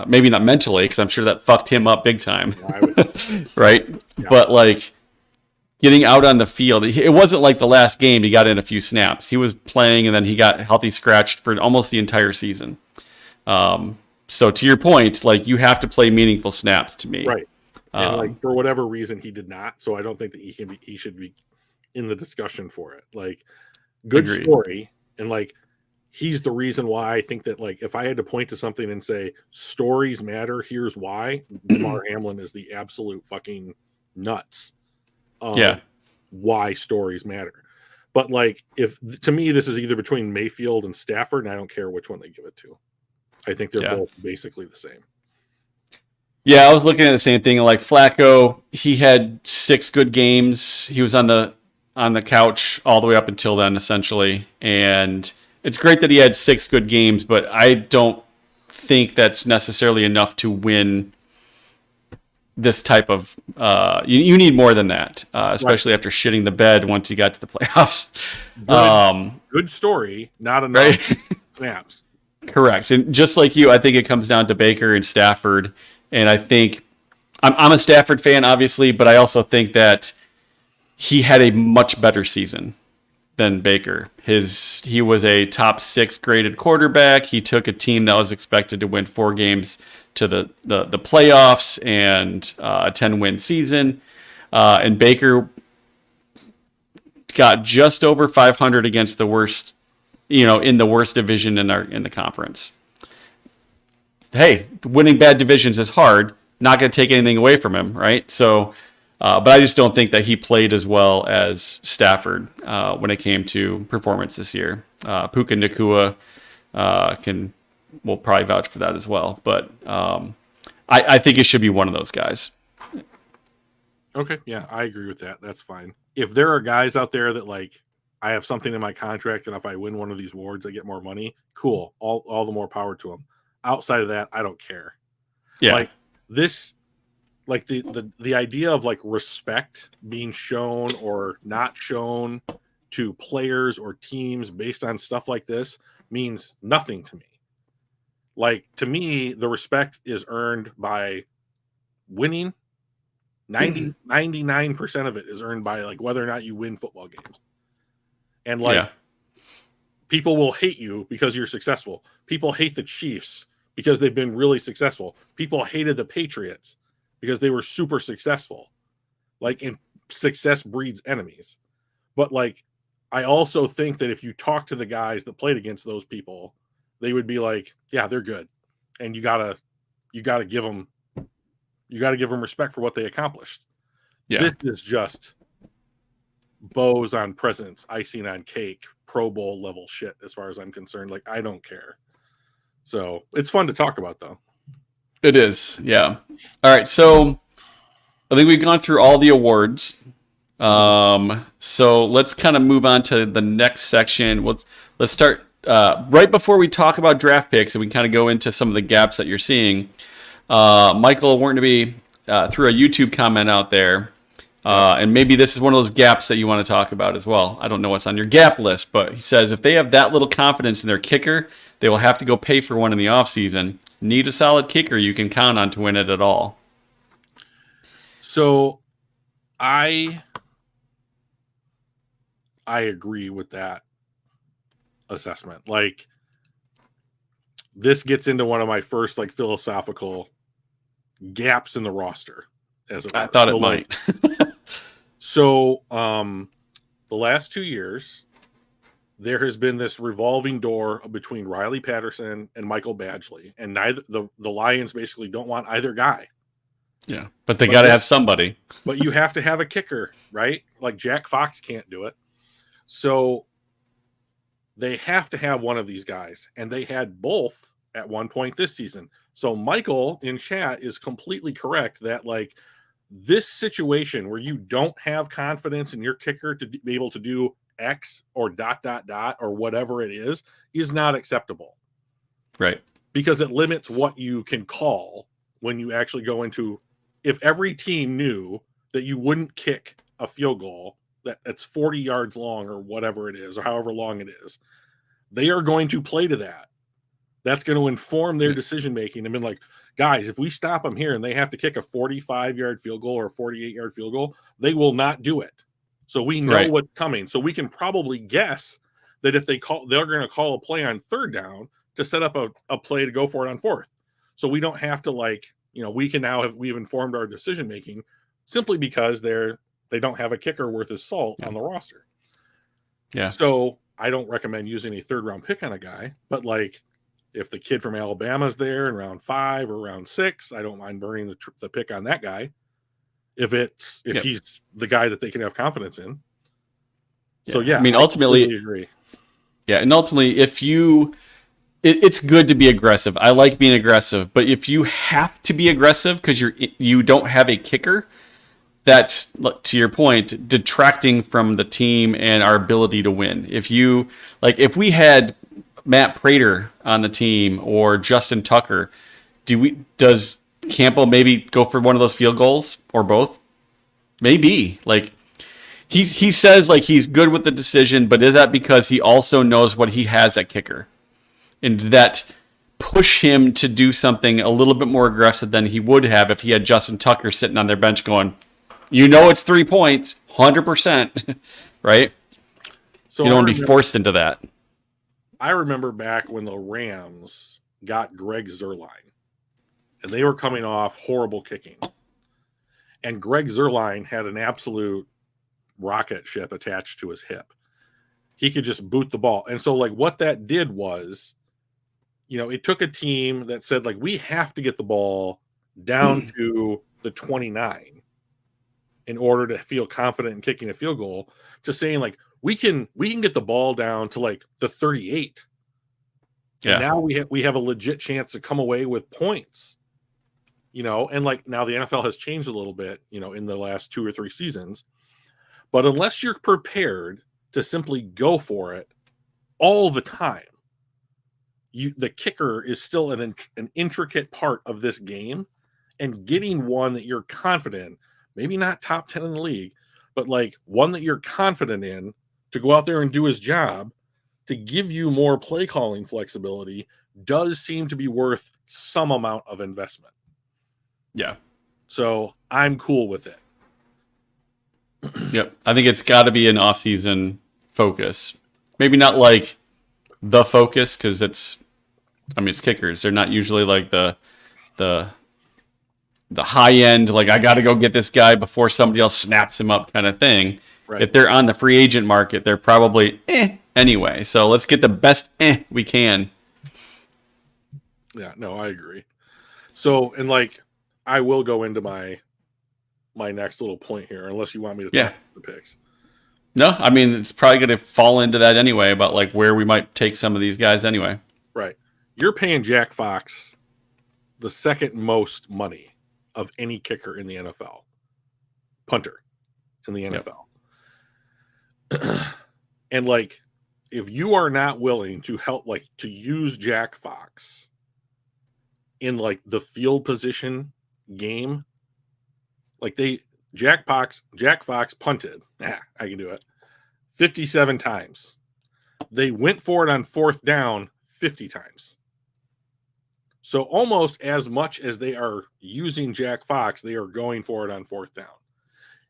Maybe not mentally, because I'm sure that fucked him up big time. Right? Yeah. But, like, getting out on the field, it wasn't like the last game he got in a few snaps. He was playing, and then he got healthy scratched for almost the entire season. So to your point, like, you have to play meaningful snaps to me. Right. And like, for whatever reason, he did not. So I don't think that he should be in the discussion for it. Like, good Agreed. Story. And like, he's the reason why I think that, like, if I had to point to something and say stories matter, here's why. DeMar Hamlin is the absolute fucking nuts. Why stories matter. But like, if to me, this is either between Mayfield and Stafford, and I don't care which one they give it to. I think they're both basically the same. Yeah, I was looking at the same thing. Like, Flacco, he had 6 good games. He was on the couch all the way up until then, essentially. And it's great that he had 6 good games, but I don't think that's necessarily enough to win this type of you need more than that, especially after shitting the bed once you got to the playoffs. Good story, not enough snaps. Correct. And just like you, I think it comes down to Baker and Stafford. And I think I'm a Stafford fan, obviously, but I also think that he had a much better season than Baker. He was a top 6 graded quarterback. He took a team that was expected to win 4 games to the playoffs and a 10-win season. And Baker got just over 500 against the worst, in the worst division in the conference. Hey, winning bad divisions is hard. Not going to take anything away from him, right? So, but I just don't think that he played as well as Stafford when it came to performance this year. Puka Nacua will probably vouch for that as well. But I think it should be one of those guys. Okay, yeah, I agree with that. That's fine. If there are guys out there that, like, I have something in my contract, and if I win one of these awards, I get more money, cool. All the more power to them. Outside of that, I don't care. Yeah. Like, this, like, the idea of, like, respect being shown or not shown to players or teams based on stuff like this means nothing to me. Like, to me, the respect is earned by winning. 99% of it is earned by, like, whether or not you win football games. And, like, People will hate you because you're successful. People hate the Chiefs because they've been really successful. People hated the Patriots because they were super successful. Like, and success breeds enemies. But like, I also think that if you talk to the guys that played against those people, they would be like, yeah, they're good. And you gotta give them respect for what they accomplished. Yeah. This is just bows on presents, icing on cake, Pro Bowl level shit as far as I'm concerned. Like, I don't care. So it's fun to talk about, though. It is. Yeah. All right. So I think we've gone through all the awards. So let's kind of move on to the next section. Let's start right before we talk about draft picks, and we kind of go into some of the gaps that you're seeing. Michael Warnaby threw a YouTube comment out there. And maybe this is one of those gaps that you want to talk about as well. I don't know what's on your gap list, but he says if they have that little confidence in their kicker, they will have to go pay for one in the offseason. Need a solid kicker you can count on to win it at all. So I agree with that assessment. Like, this gets into one of my first like philosophical gaps in the roster. As it I thought it so, might. So, the last 2 years, there has been this revolving door between Riley Patterson and Michael Badgley, and neither the Lions basically don't want either guy. Yeah, but they got to have somebody. But you have to have a kicker, right? Like Jack Fox can't do it. So they have to have one of these guys, and they had both at one point this season. So Michael in chat is completely correct that like this situation where you don't have confidence in your kicker to be able to do X or ... or whatever it is not acceptable. Right. Because it limits what you can call when you actually go into, if every team knew that you wouldn't kick a field goal that's 40 yards long or whatever it is, or however long it is, they are going to play to that. That's going to inform their decision making and been like, guys, if we stop them here and they have to kick a 45-yard field goal or a 48-yard field goal, they will not do it. So we know what's coming. So we can probably guess that if they're going to call a play on third down to set up a play to go for it on fourth. So we don't have to we've informed our decision making simply because they don't have a kicker worth his salt on the roster. Yeah. So I don't recommend using a third round pick on a guy, but like, if the kid from Alabama's there in round 5 or round 6, I don't mind burning the pick on that guy. If he's the guy that they can have confidence in. Yeah. So yeah, I mean, ultimately, I agree. Yeah, and ultimately, if it's good to be aggressive. I like being aggressive, but if you have to be aggressive because you don't have a kicker, that's, to your point, detracting from the team and our ability to win. If we had Matt Prater on the team or Justin Tucker, does Campbell maybe go for one of those field goals or both? Maybe. Like he says like he's good with the decision, but is that because he also knows what he has at kicker? And did that push him to do something a little bit more aggressive than he would have if he had Justin Tucker sitting on their bench going, it's 3 points, 100%, right? So you don't want to be forced into that. I remember back when the Rams got Greg Zuerlein, and they were coming off horrible kicking. And Greg Zuerlein had an absolute rocket ship attached to his hip. He could just boot the ball. And so, like, what that did was, it took a team that said, like, we have to get the ball down to the 29 in order to feel confident in kicking a field goal, to saying, like, we can get the ball down to like the 38. Yeah. And now we have a legit chance to come away with points. And like now the NFL has changed a little bit, in the last 2 or 3 seasons. But unless you're prepared to simply go for it all the time, the kicker is still an intricate part of this game, and getting one that you're confident, maybe not top 10 in the league, but like one that you're confident in to go out there and do his job, to give you more play calling flexibility, does seem to be worth some amount of investment. Yeah. So I'm cool with it. Yep. I think it's got to be an off-season focus. Maybe not like the focus because it's kickers. They're not usually like the high end, like I got to go get this guy before somebody else snaps him up kind of thing. Right. If they're on the free agent market, they're probably anyway. So let's get the best we can. Yeah, no, I agree. So, and like, I will go into my next little point here, unless you want me to talk about the picks. No, I mean, it's probably going to fall into that anyway, about like where we might take some of these guys anyway. Right. You're paying Jack Fox the second most money of any kicker in the NFL. Punter in the NFL. Yep. And like, if you are not willing to help, like to use Jack Fox in like the field position game, like Jack Fox punted. I can do it. 57 times. They went for it on fourth down 50 times. So almost as much as they are using Jack Fox, they are going for it on fourth down.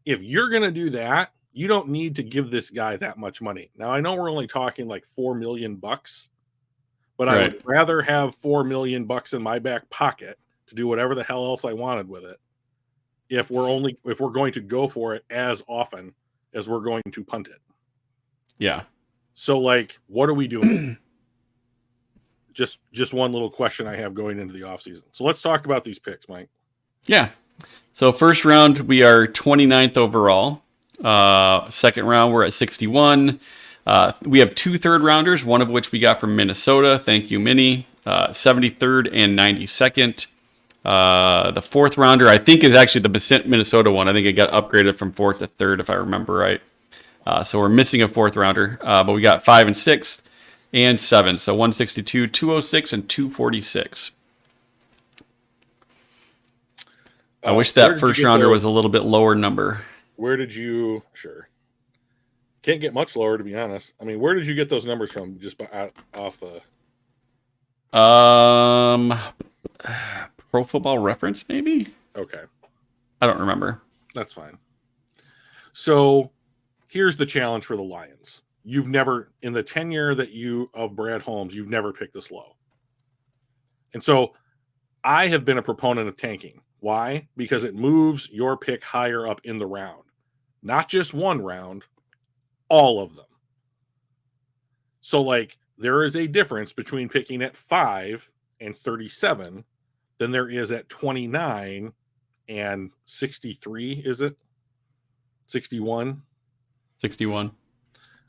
If you're going to do that, you don't need to give this guy that much money. Now, I know we're only talking like $4 million, but I would rather have $4 million in my back pocket to do whatever the hell else I wanted with it. If we're going to go for it as often as we're going to punt it. Yeah. So like, what are we doing? just one little question I have going into the offseason. So let's talk about these picks, Mike. Yeah. So first round, we are 29th overall. Second round, we're at 61. We have 2 third rounders, one of which we got from Minnesota. Thank you, Minnie. 73rd and 92nd. The fourth rounder, I think, is actually the Minnesota one. I think it got upgraded from 4th to 3rd, if I remember right. So we're missing a 4th rounder, but we got 5 and 6th and 7. So 162, 206, and 246. I wish that first rounder was a little bit lower number. Where did you? Sure. Can't get much lower, to be honest. I mean, where did you get those numbers from? Just off the. Pro Football Reference, maybe? Okay. I don't remember. That's fine. So here's the challenge for the Lions. You've never, in the tenure of Brad Holmes, you've never picked this low. And so I have been a proponent of tanking. Why? Because it moves your pick higher up in the round. Not just one round, all of them. So like, there is a difference between picking at 5 and 37 than there is at 29 and 63, is it? 61? 61.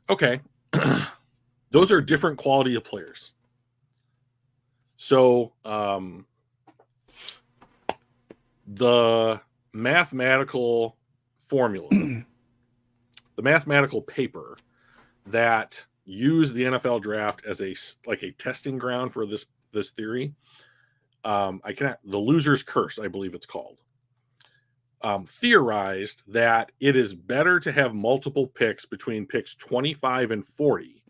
Okay. Those are different quality of players. So the mathematical formula, the mathematical paper that used the NFL draft as a testing ground for this theory, the loser's curse, I believe it's called, theorized that it is better to have multiple picks between picks 25 and 40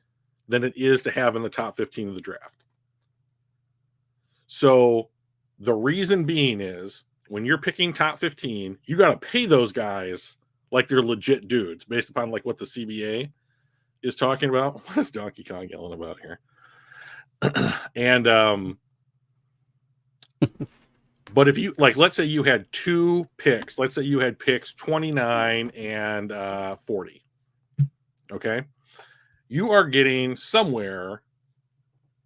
than it is to have in the top 15 of the draft. So the reason being is when you're picking top 15, you got to pay those guys like they're legit dudes based upon like what the CBA is talking about. What is Donkey Kong yelling about here? And but if you let's say you had 2 picks, let's say you had picks 29 and 40. Okay. You are getting somewhere,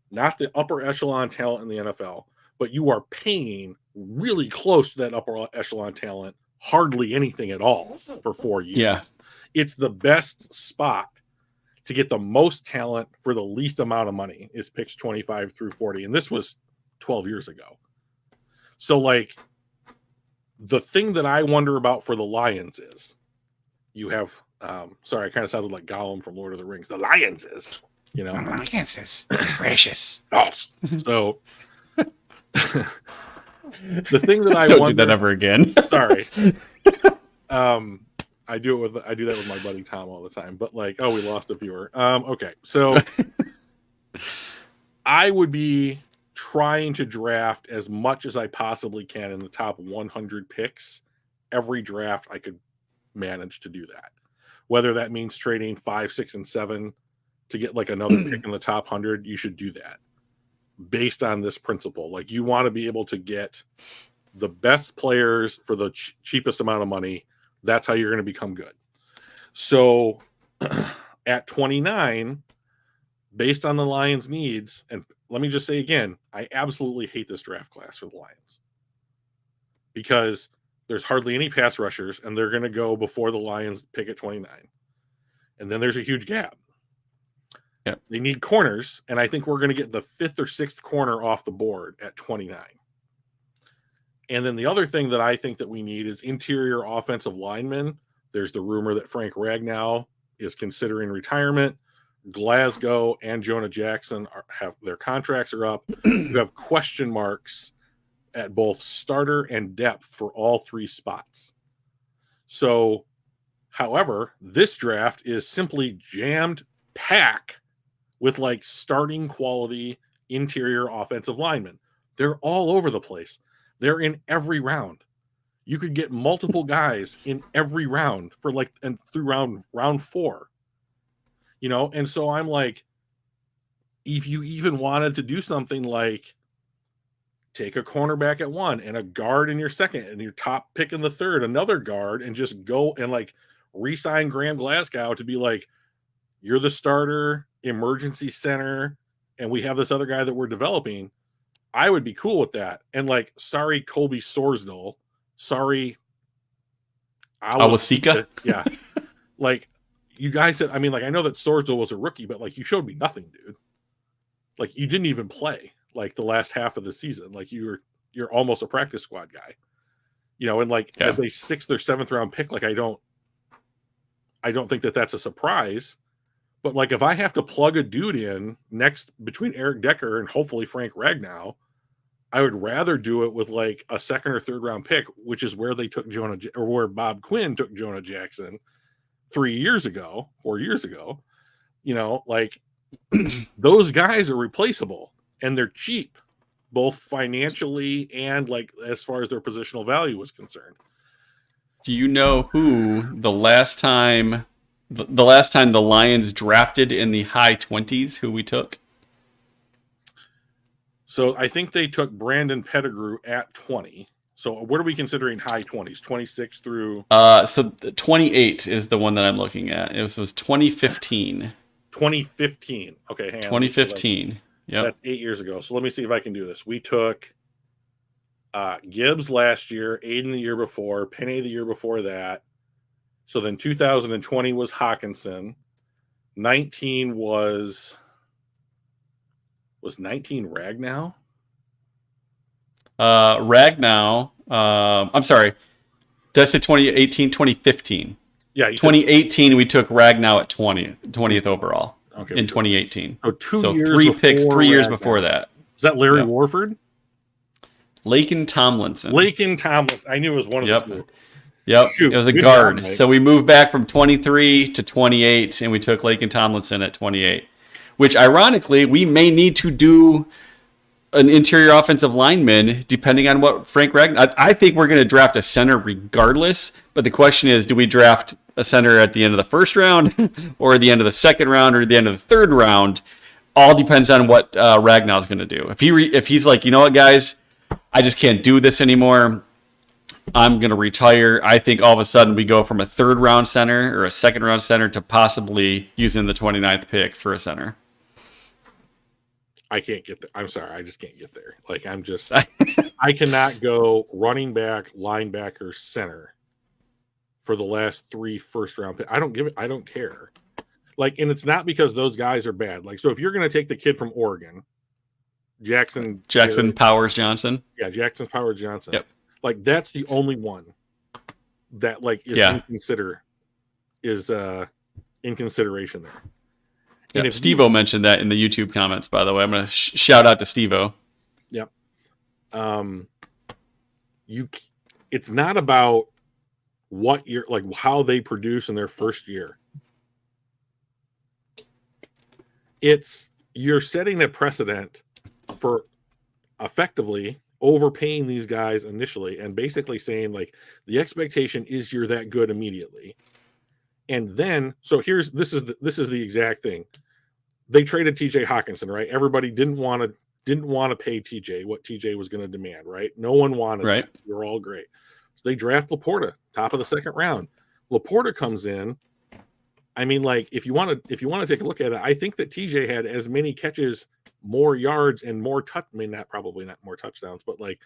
not the upper echelon talent in the NFL, but you are paying really close to that upper echelon talent, hardly anything at all for 4 years. Yeah. It's the best spot to get the most talent for the least amount of money is picks 25 through 40. And this was 12 years ago. So like the thing that I wonder about for the Lions is you have, sorry, I kind of sounded like Gollum from Lord of the Rings. The Lions is, Lions is precious. Oh, so the thing that I don't wonder, do that ever again. Sorry. I do that with my buddy Tom all the time, but we lost a viewer. Okay. So I would be trying to draft as much as I possibly can in the top 100 picks. Every draft I could manage to do that. Whether that means trading 5, 6, and 7 to get like another pick in the top 100, you should do that based on this principle. Like, you want to be able to get the best players for the cheapest amount of money. That's how you're going to become good. So at 29, based on the Lions' needs, and let me just say again, I absolutely hate this draft class for the Lions because there's hardly any pass rushers, and they're going to go before the Lions pick at 29. And then there's a huge gap. Yep. They need corners, and I think we're going to get the 5th or 6th corner off the board at 29. And then the other thing that I think that we need is interior offensive linemen. There's the rumor that Frank Ragnow is considering retirement. Glasgow and Jonah Jackson have their contracts are up. You have question marks at both starter and depth for all 3 spots. So, however, this draft is simply jammed packed with like starting quality interior offensive linemen. They're all over the place. They're in every round. You could get multiple guys in every round for like, and through round 4, you know? And so I'm like, if you even wanted to do something like take a cornerback at 1 and a guard in your 2nd and your top pick in the 3rd, another guard, and just go and like re-sign Graham Glasgow to be like, you're the starter emergency center, and we have this other guy that we're developing, I would be cool with that. And like, sorry, Colby Sorsdal. Sorry, Awasika. Yeah. Like, you guys said, I mean, like, I know that Sorsdal was a rookie, but like, you showed me nothing, dude. Like, you didn't even play like the last half of the season. Like, you're almost a practice squad guy, you know, and like as a 6th or 7th round pick, like I don't think that that's a surprise. But like, if I have to plug a dude in next between Eric Decker and hopefully Frank Ragnow, I would rather do it with like a 2nd or 3rd round pick, which is where they took or where Bob Quinn took Jonah Jackson 4 years ago. You know, like those guys are replaceable and they're cheap, both financially and like as far as their positional value was concerned. Do you know who the last time the Lions drafted in the high 20s, who we took? So I think they took Brandon Pettigrew at 20. So what are we considering high 20s? 26 through... So 28 is the one that I'm looking at. It was 2015. 2015. Okay, hang on. 2015. Yep. That's 8 years ago. So let me see if I can do this. We took Gibbs last year, Aiden the year before, Penny the year before that. So then 2020 was Hawkinson. 19 was 19 Ragnow? Ragnow. I'm sorry. Did I say 2018, 2015? Yeah. 2018, we took Ragnow at 20th overall. Okay. In 2018. So years 3 picks, 3 years Ragnow. before that. Is that Larry Warford? Laken Tomlinson. I knew it was one of the two. Yep, Shoot, it was a good guard. job, Mike. So we moved back from 23 to 28, and we took Laken Tomlinson at 28. Which, ironically, we may need to do an interior offensive lineman, depending on what Frank Ragnow... I think we're going to draft a center regardless, but the question is, do we draft a center at the end of the 1st round, or the end of the 2nd round, or the end of the 3rd round? All depends on what Ragnow's going to do. If he's like, you know what, guys, I just can't do this anymore, I'm going to retire. I think all of a sudden we go from a 3rd round center or a 2nd round center to possibly using the 29th pick for a center. I can't get there. I'm sorry. I just can't get there. Like, I cannot go running back, linebacker, center for the last 3 1st round picks. I don't care. Like, and it's not because those guys are bad. Like, so if you're going to take the kid from Oregon, Jackson Powers Johnson. Yeah. Jackson Powers Johnson. Yep. Like, that's the only one that like is in consideration there. And if Steve-O mentioned that in the YouTube comments, by the way, I'm going to shout out to Steve-O. Yep. It's not about what you're like, how they produce in their first year. You're setting a precedent for effectively overpaying these guys initially and basically saying like the expectation is you're that good immediately. And then, so this is the exact thing. they traded TJ Hawkinson, right? Everybody didn't want to pay TJ what TJ was going to demand, right? No one wanted Right. that. We were all great. So they draft Laporta, top of the second round. Laporta comes in. I mean, like, if you want to take a look at it, I think that TJ had as many catches, more yards, and more probably not more touchdowns, but like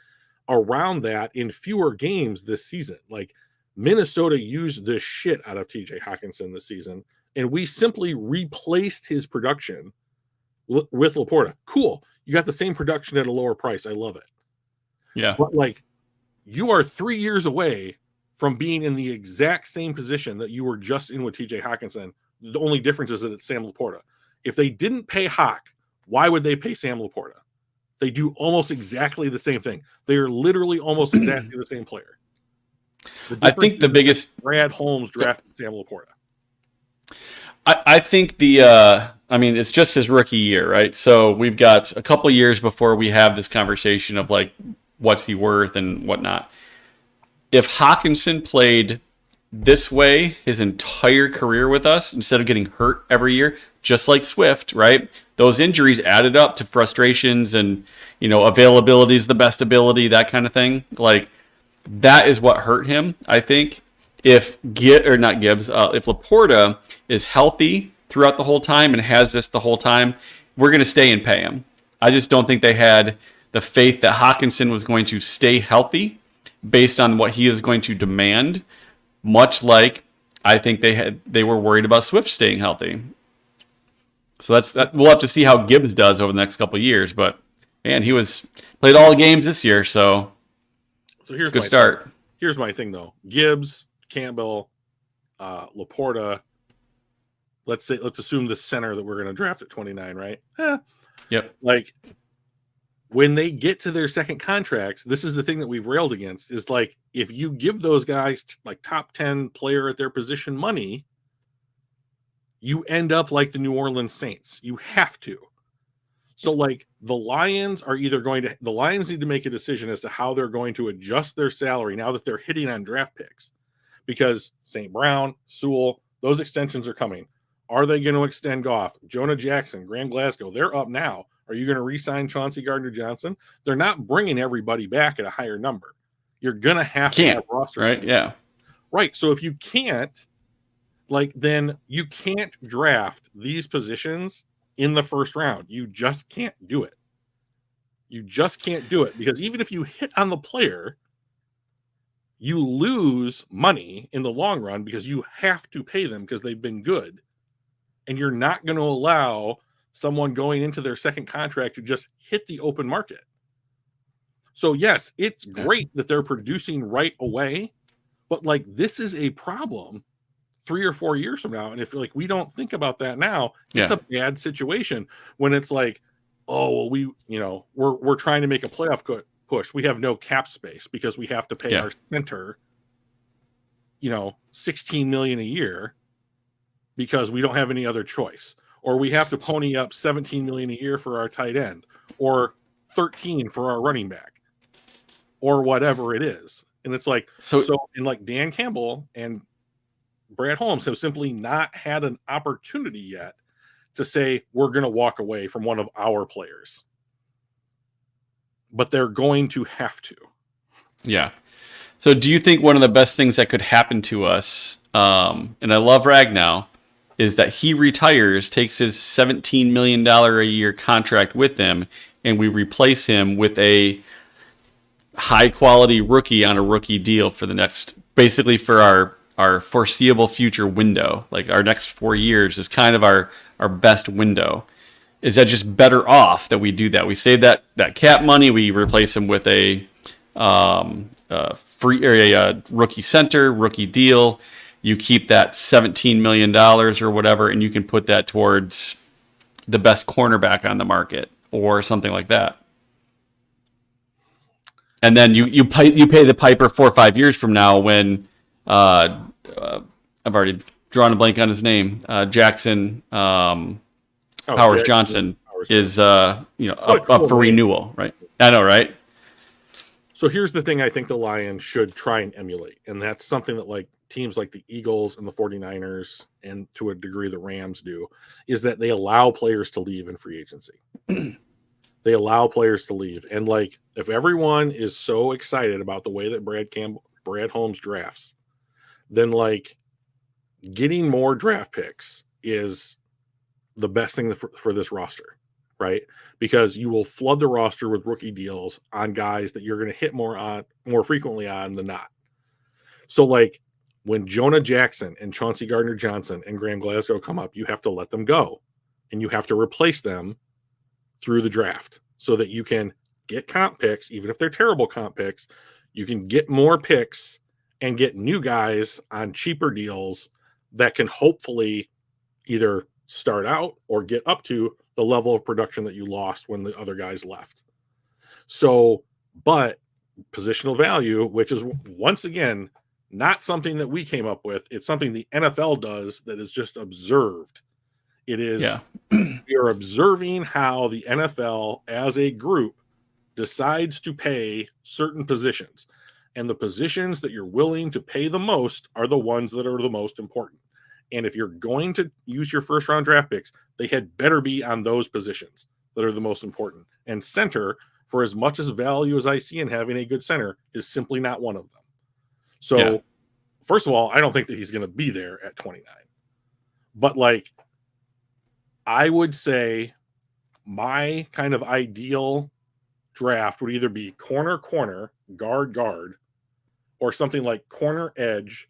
around that in fewer games this season. Like, Minnesota used the shit out of TJ Hawkinson this season, and we simply replaced his production with Laporta. Cool. You got the same production at a lower price. I love it. Yeah. But like, you are 3 years away from being in the exact same position that you were just in with TJ Hawkinson. The only difference is that it's Sam Laporta. If they didn't pay Hawk, why would they pay Sam Laporta? They do almost exactly the same thing. They are literally almost exactly the same player. I think the biggest Brad Holmes drafted Sam Laporta. I think it's just his rookie year, right? So we've got a couple years before we have this conversation of like, what's he worth and whatnot. If Hawkinson played this way his entire career with us, instead of getting hurt every year, just like Swift, right? Those injuries added up to frustrations and, availability is the best ability, that kind of thing. Like, that is what hurt him, I think. If Laporta is healthy throughout the whole time and has this the whole time, we're going to stay and pay him. I just don't think they had the faith that Hawkinson was going to stay healthy based on what he is going to demand, much like I think they were worried about Swift staying healthy. So we'll have to see how Gibbs does over the next couple of years. But man, he played all the games this year, so here's a good start. Here's my thing though: Gibbs, Campbell, Laporta. Let's assume the center that we're going to draft at 29, right? Yep. Like, when they get to their second contracts, this is the thing that we've railed against, is like, if you give those guys like top 10 player at their position money, you end up like the New Orleans Saints. You have to. So like, the Lions need to make a decision as to how they're going to adjust their salary now that they're hitting on draft picks, because St. Brown, Sewell, those extensions are coming. Are they going to extend Goff, Jonah Jackson, Graham Glasgow? They're up now. Are you going to re-sign Chauncey Gardner-Johnson? They're not bringing everybody back at a higher number. You're going to have to have roster. Right? Yeah. Right. So if you can't, then you can't draft these positions in the first round. You just can't do it. You just can't do it, because even if you hit on the player, you lose money in the long run because you have to pay them because they've been good. And you're not going to allow someone going into their second contract to just hit the open market. So yes, it's great that they're producing right away, but like, this is a problem 3 or 4 years from now. And if we don't think about that now, it's a bad situation when it's like, oh, well, we're trying to make a playoff push. We have no cap space because we have to pay our center, $16 million a year because we don't have any other choice. Or we have to pony up $17 million a year for our tight end, or 13 for our running back, or whatever it is. And it's like, and like Dan Campbell and Brad Holmes have simply not had an opportunity yet to say, we're going to walk away from one of our players. But they're going to have to. Yeah. So do you think one of the best things that could happen to us, and I love Ragnow, is that he retires, takes his $17 million a year contract with him, and we replace him with a high quality rookie on a rookie deal for basically for our foreseeable future window. Like, our next 4 years is kind of our best window. Is that just better off that we do that? We save that cap money, we replace him with a rookie center, rookie deal. You keep that $17 million or whatever, and you can put that towards the best cornerback on the market or something like that. And then you pay the piper 4 or 5 years from now when I've already drawn a blank on his name. Jackson Powers Johnson is up for renewal, right? I know, right? So here's the thing I think the Lions should try and emulate, and that's something that like teams like the Eagles and the 49ers, and to a degree the Rams do, is that they allow players to leave in free agency. They allow players to leave. And like, if everyone is so excited about the way that Brad Holmes drafts, then like getting more draft picks is the best thing for this roster, right? Because you will flood the roster with rookie deals on guys that you're going to hit more frequently on than not. So like when Jonah Jackson and Chauncey Gardner-Johnson and Graham Glasgow come up, you have to let them go, and you have to replace them through the draft so that you can get comp picks. Even if they're terrible comp picks, you can get more picks and get new guys on cheaper deals that can hopefully either start out or get up to the level of production that you lost when the other guys left. So, but positional value, which is once again not something that we came up with, it's something the NFL does that is just observed. It is, you're observing how the NFL as a group decides to pay certain positions, and the positions that you're willing to pay the most are the ones that are the most important. And if you're going to use your first round draft picks, they had better be on those positions that are the most important. And center, for as much as value as I see in having a good center, is simply not one of them. So, first of all, I don't think that he's going to be there at 29. But like, I would say my kind of ideal draft would either be corner, guard, or something like corner, edge,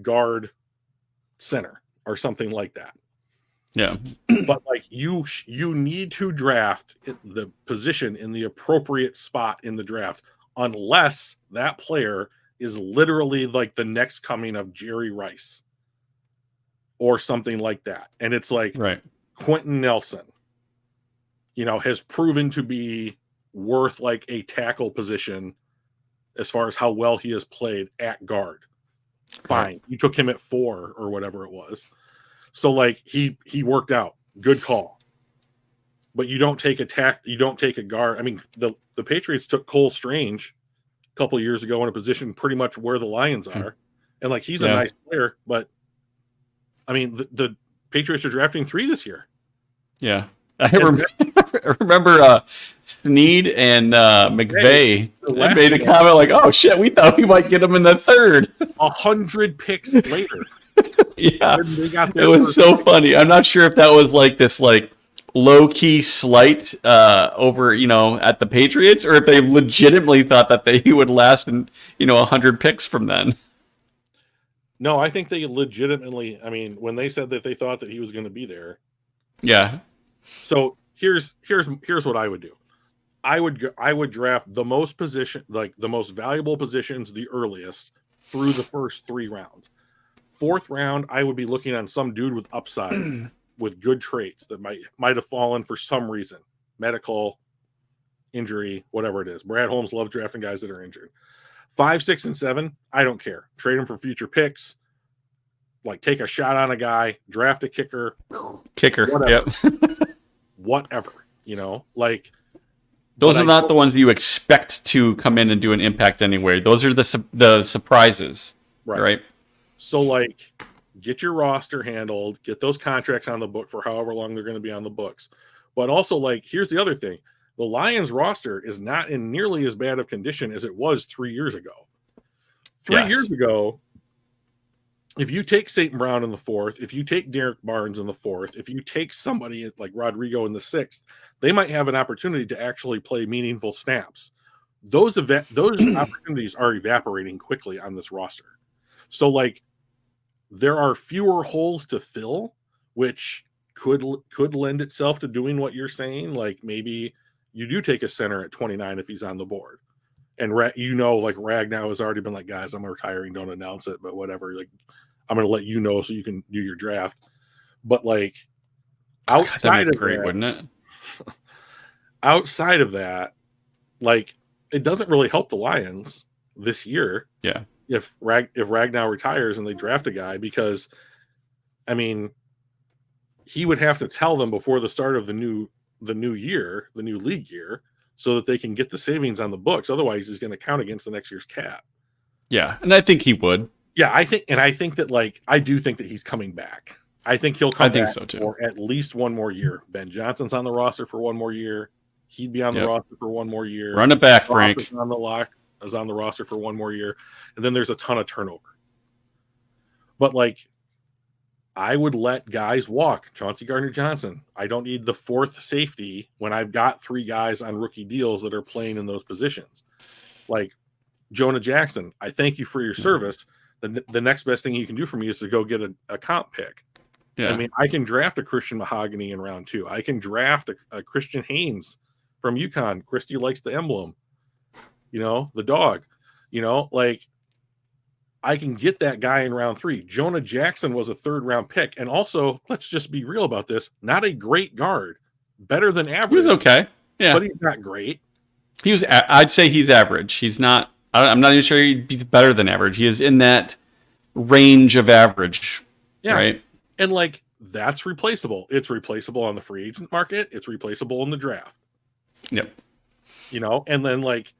guard, center, or something like that. Yeah. But like you need to draft the position in the appropriate spot in the draft, unless that player is literally like the next coming of Jerry Rice or something like that. And it's like Quentin Nelson, has proven to be worth like a tackle position as far as how well he has played at guard. Fine. You took him at 4 or whatever it was. So like he worked out. Good call. But you don't take a guard. I mean, the Patriots took Cole Strange a couple of years ago in a position pretty much where the Lions are. And like he's a nice player, but I mean the Patriots are drafting 3 this year. Yeah. I remember Snead and McVay made a comment like, "Oh shit, we thought we might get him in the 3rd." 100 picks later. Yeah, it was so funny. I'm not sure if that was like this like low key slight over at the Patriots, or if they legitimately thought that he would last in 100 picks from then. No, I think they legitimately. I mean, when they said that they thought that he was going to be there. Yeah. So here's what I would do. I would draft the most position, like the most valuable positions, the earliest through the first 3 rounds. 4th round, I would be looking on some dude with upside, with good traits that might have fallen for some reason, medical, injury, whatever it is. Brad Holmes loves drafting guys that are injured. 5, 6, and 7, I don't care. Trade them for future picks. Like take a shot on a guy, draft a kicker. Whatever. Yep. Whatever, like those are not the ones you expect to come in and do an impact anyway. Those are the surprises, right? So like get your roster handled, get those contracts on the book for however long they're going to be on the books. But also like, here's the other thing. The Lions roster is not in nearly as bad of condition as it was 3 years ago. 3 years ago, if you take St. Brown in the 4th, if you take Derek Barnes in the 4th, if you take somebody like Rodrigo in the 6th, they might have an opportunity to actually play meaningful snaps. Those opportunities are evaporating quickly on this roster. So like there are fewer holes to fill, which could lend itself to doing what you're saying. Like maybe you do take a center at 29 if he's on the board. And like Ragnow has already been like, guys, I'm retiring. Don't announce it, but whatever. Like, I'm going to let you know so you can do your draft. But like outside of great, wouldn't it? Outside of that, like it doesn't really help the Lions this year. Yeah. If Ragnow retires and they draft a guy, because I mean, he would have to tell them before the start of the new year, the new league year, so that they can get the savings on the books. Otherwise, he's going to count against the next year's cap. Yeah, and I think he would. Yeah, I think that like I do think that he's coming back. I think he'll come I think back so too. for at least one more year. Ben Johnson's on the roster for one more year. He'd be on the Yep. roster for one more year. Run it back, Goff Frank. is on the roster for one more year, and then there's a ton of turnover. But like, I would let guys walk. Chauncey Gardner-Johnson. I don't need the fourth safety when I've got 3 guys on rookie deals that are playing in those positions. Like Jonah Jackson, I thank you for your service. The next best thing you can do for me is to go get a comp pick. Yeah. I mean, I can draft a Christian Mahogany in round 2. I can draft a Christian Haynes from UConn. Christy likes the emblem, the dog, like I can get that guy in round 3. Jonah Jackson was a 3rd round pick. And also, let's just be real about this. Not a great guard, better than average. He was okay. Yeah. But he's not great. I'd say he's average. He's not, I'm not even sure he's better than average. He is in that range of average. Yeah. Right. And like, that's replaceable. It's replaceable on the free agent market. It's replaceable in the draft. Yep. And then like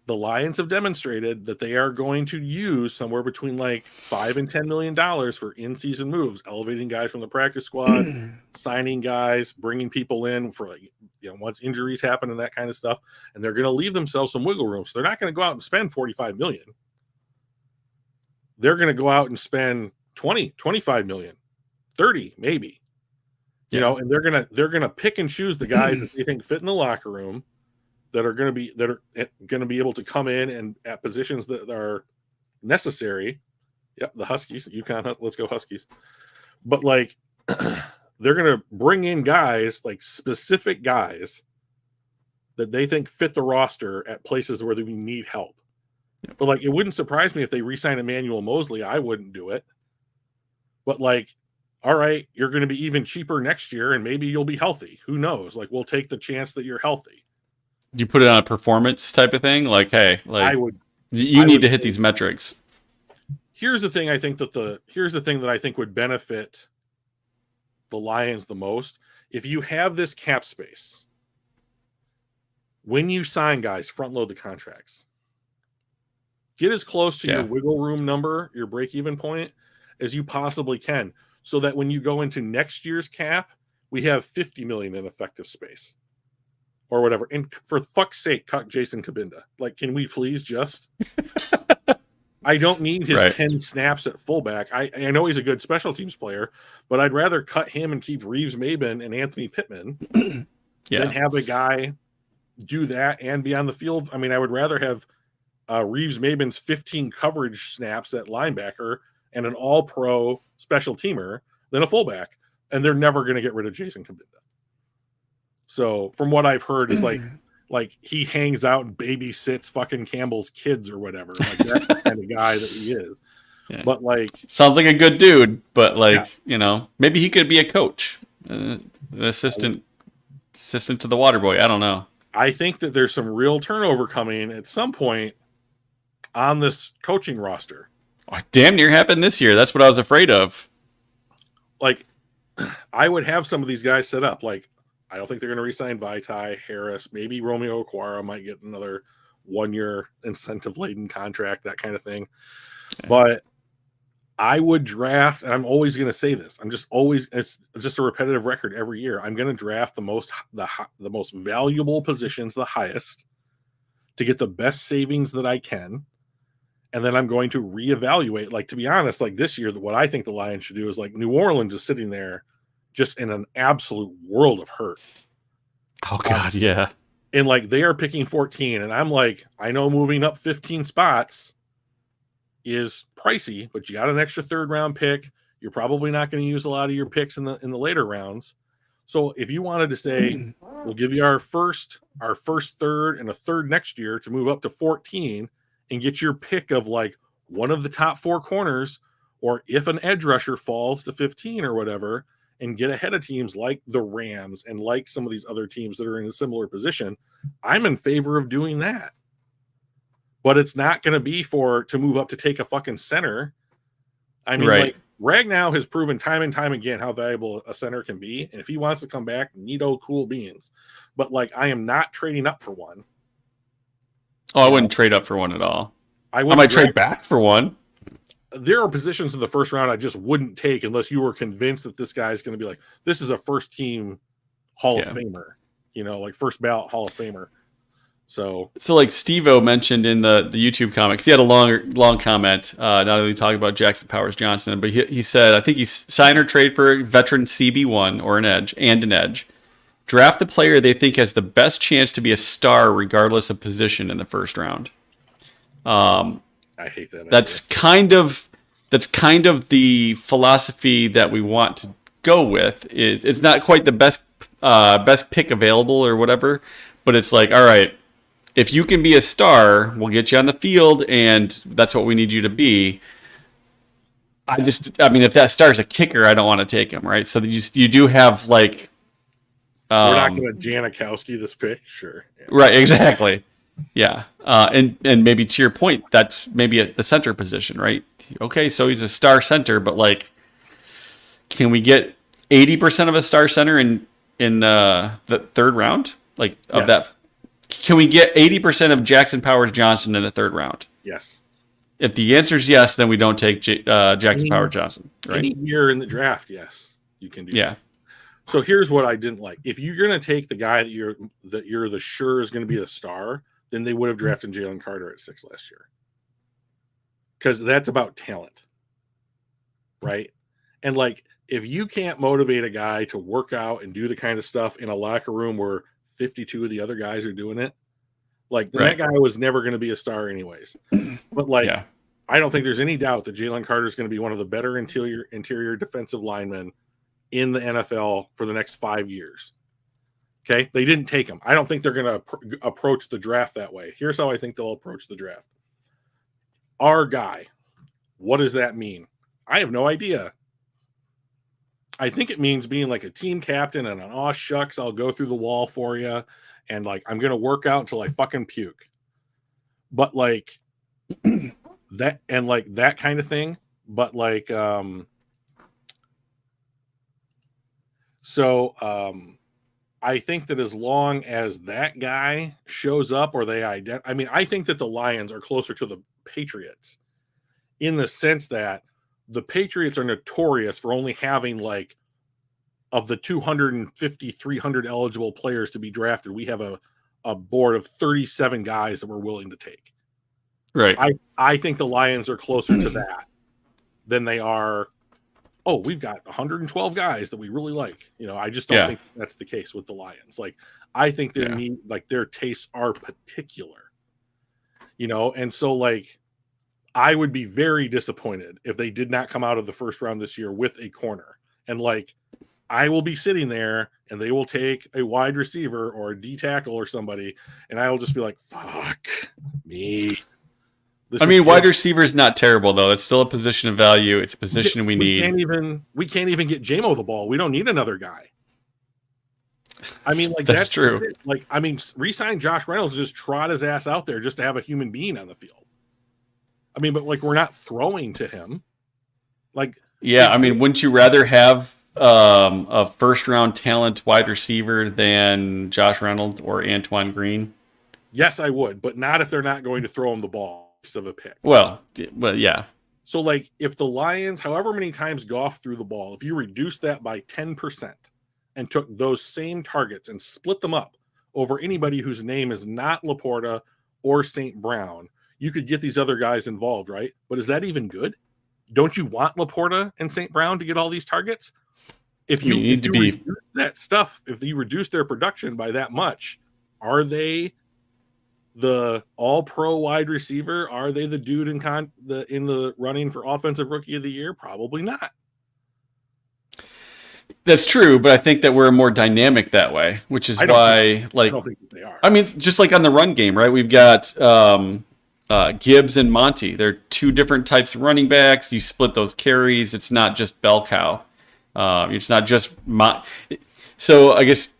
the Lions have demonstrated that they are going to use somewhere between like $5 and $10 million for in-season moves, elevating guys from the practice squad, signing guys, bringing people in for like, once injuries happen and that kind of stuff. And they're going to leave themselves some wiggle room. So they're not going to go out and spend $45 million. They're going to go out and spend 20, 25 million, 30 maybe. And they're going to pick and choose the guys that they think fit in the locker room that are going to be able to come in and at positions that are necessary. Yep, the Huskies, UConn, let's go Huskies. But like they're going to bring in guys, like specific guys that they think fit the roster at places where we need help. Yep. But like it wouldn't surprise me if they re-sign Emmanuel Mosley. I wouldn't do it. But like, all right, you're going to be even cheaper next year and maybe you'll be healthy. Who knows? Like we'll take the chance that you're healthy. Do you put it on a performance type of thing? Like, hey, like I would. You need to hit these metrics. Here's the thing. I think that I think would benefit the Lions the most. If you have this cap space, when you sign guys, front load the contracts. Get as close to your wiggle room number, your break-even point, as you possibly can, so that when you go into next year's cap, we have $50 million in effective space. Or whatever. And for fuck's sake, cut Jason Kabinda. Like, can we please just... I don't need his 10 snaps at fullback. I know he's a good special teams player, but I'd rather cut him and keep Reeves Maben and Anthony Pittman than have a guy do that and be on the field. I mean, I would rather have Reeves Maben's 15 coverage snaps at linebacker and an all-pro special teamer than a fullback. And they're never going to get rid of Jason Kabinda. So from what I've heard is like he hangs out and babysits fucking Campbell's kids or whatever. Like that's the kind of guy that he is. Yeah. But like sounds like a good dude, but like, maybe he could be a coach, an assistant to the water boy. I don't know. I think that there's some real turnover coming at some point on this coaching roster. Oh, damn near happened this year. That's what I was afraid of. Like I would have some of these guys set up. Like I don't think they're going to re-sign Vaitai, Harris. Maybe Romeo Okwara might get another 1-year incentive-laden contract, that kind of thing. Okay. But I would draft, and I'm always going to say this. It's just a repetitive record every year. I'm going to draft the most valuable positions, the highest, to get the best savings that I can. And then I'm going to reevaluate. Like, to be honest, like this year, what I think the Lions should do is like New Orleans is sitting there just in an absolute world of hurt. Oh God, yeah. And like they are picking 14, and I'm like, I know moving up 15 spots is pricey, but you got an extra 3rd round pick. You're probably not going to use a lot of your picks in the later rounds. So if you wanted to say, we'll give you our first 3rd and a 3rd next year to move up to 14 and get your pick of like one of the top 4 corners, or if an edge rusher falls to 15 or whatever, and get ahead of teams like the Rams and like some of these other teams that are in a similar position, I'm in favor of doing that. But it's not going to be to move up to take a fucking center. I mean, like Ragnow has proven time and time again how valuable a center can be. And if he wants to come back, neato, cool beans. But like, I am not trading up for one. Oh, I wouldn't trade up for one at all. I might trade back for one. there are positions in the first round I just wouldn't take unless you were convinced that this guy is going to be like, this is a first team Hall of Famer, like first ballot Hall of Famer. So like Steve-O mentioned in the YouTube comments, he had a long comment, not only talking about Jackson Powers Johnson, but he said, I think he's sign or trade for a veteran CB1 or an edge. Draft the player they think has the best chance to be a star regardless of position in the first round. I hate that. That's kind of the philosophy that we want to go with. It's not quite the best pick available or whatever, but it's like, all right, if you can be a star, we'll get you on the field, and that's what we need you to be. If that star's a kicker, I don't want to take him, right? So you do have like. We're not going to Janikowski this pick, sure. Yeah. Right, exactly. Yeah, and maybe to your point, that's maybe the center position, right? Okay, so he's a star center, but like, can we get 80% of a star center in the third round? Like of that, can we get 80% of Jackson Powers Johnson in the third round? Yes. If the answer is yes, then we don't take Jackson Powers Johnson. Right? Any year in the draft, yes, you can do. Yeah. That. So here's what I didn't like: if you're going to take the guy that you're the sure is going to be a star, then they would have drafted Jalen Carter at 6 last year. Because that's about talent. Right? And like, if you can't motivate a guy to work out and do the kind of stuff in a locker room where 52 of the other guys are doing it, like then that guy was never going to be a star anyways. But like, I don't think there's any doubt that Jalen Carter is going to be one of the better interior defensive linemen in the NFL for the next 5 years. Okay, they didn't take him. I don't think they're going to approach the draft that way. Here's how I think they'll approach the draft. Our guy, what does that mean? I have no idea. I think it means being like a team captain and an aw shucks, I'll go through the wall for you, and like I'm going to work out until I fucking puke. But like that, and like that kind of thing. But like, I think that as long as that guy shows up or I think that the Lions are closer to the Patriots in the sense that the Patriots are notorious for only having like of the 250, 300 eligible players to be drafted. We have a board of 37 guys that we're willing to take. Right. I think the Lions are closer to that than they are. Oh, we've got 112 guys that we really like. I just don't think that's the case with the Lions. Like, I think their tastes are particular, and so like, I would be very disappointed if they did not come out of the first round this year with a corner. And like, I will be sitting there and they will take a wide receiver or a D tackle or somebody, and I will just be like, fuck me. Wide receiver is not terrible though. It's still a position of value. It's a position we need. We can't even get J-Mo the ball. We don't need another guy. That's true. Like, re-sign Josh Reynolds and just trot his ass out there just to have a human being on the field. But like, we're not throwing to him. Like, wouldn't you rather have a first round talent wide receiver than Josh Reynolds or Antoine Green? Yes, I would, but not if they're not going to throw him the ball of a pick. Well, yeah. So like, if the Lions, however many times Goff threw the ball, if you reduce that by 10% and took those same targets and split them up over anybody whose name is not Laporta or St. Brown, you could get these other guys involved, right? But is that even good? Don't you want Laporta and St. Brown to get all these targets? If you reduce that stuff, if you reduce their production by that much, are they the all-pro wide receiver? Are they the dude in the running for offensive rookie of the year? Probably not. That's true, but I think that we're more dynamic that way, which is why, like, I don't think they are. Just like on the run game, right? We've got Gibbs and Monty. They're two different types of running backs. You split those carries. It's not just bell cow. It's not just So I guess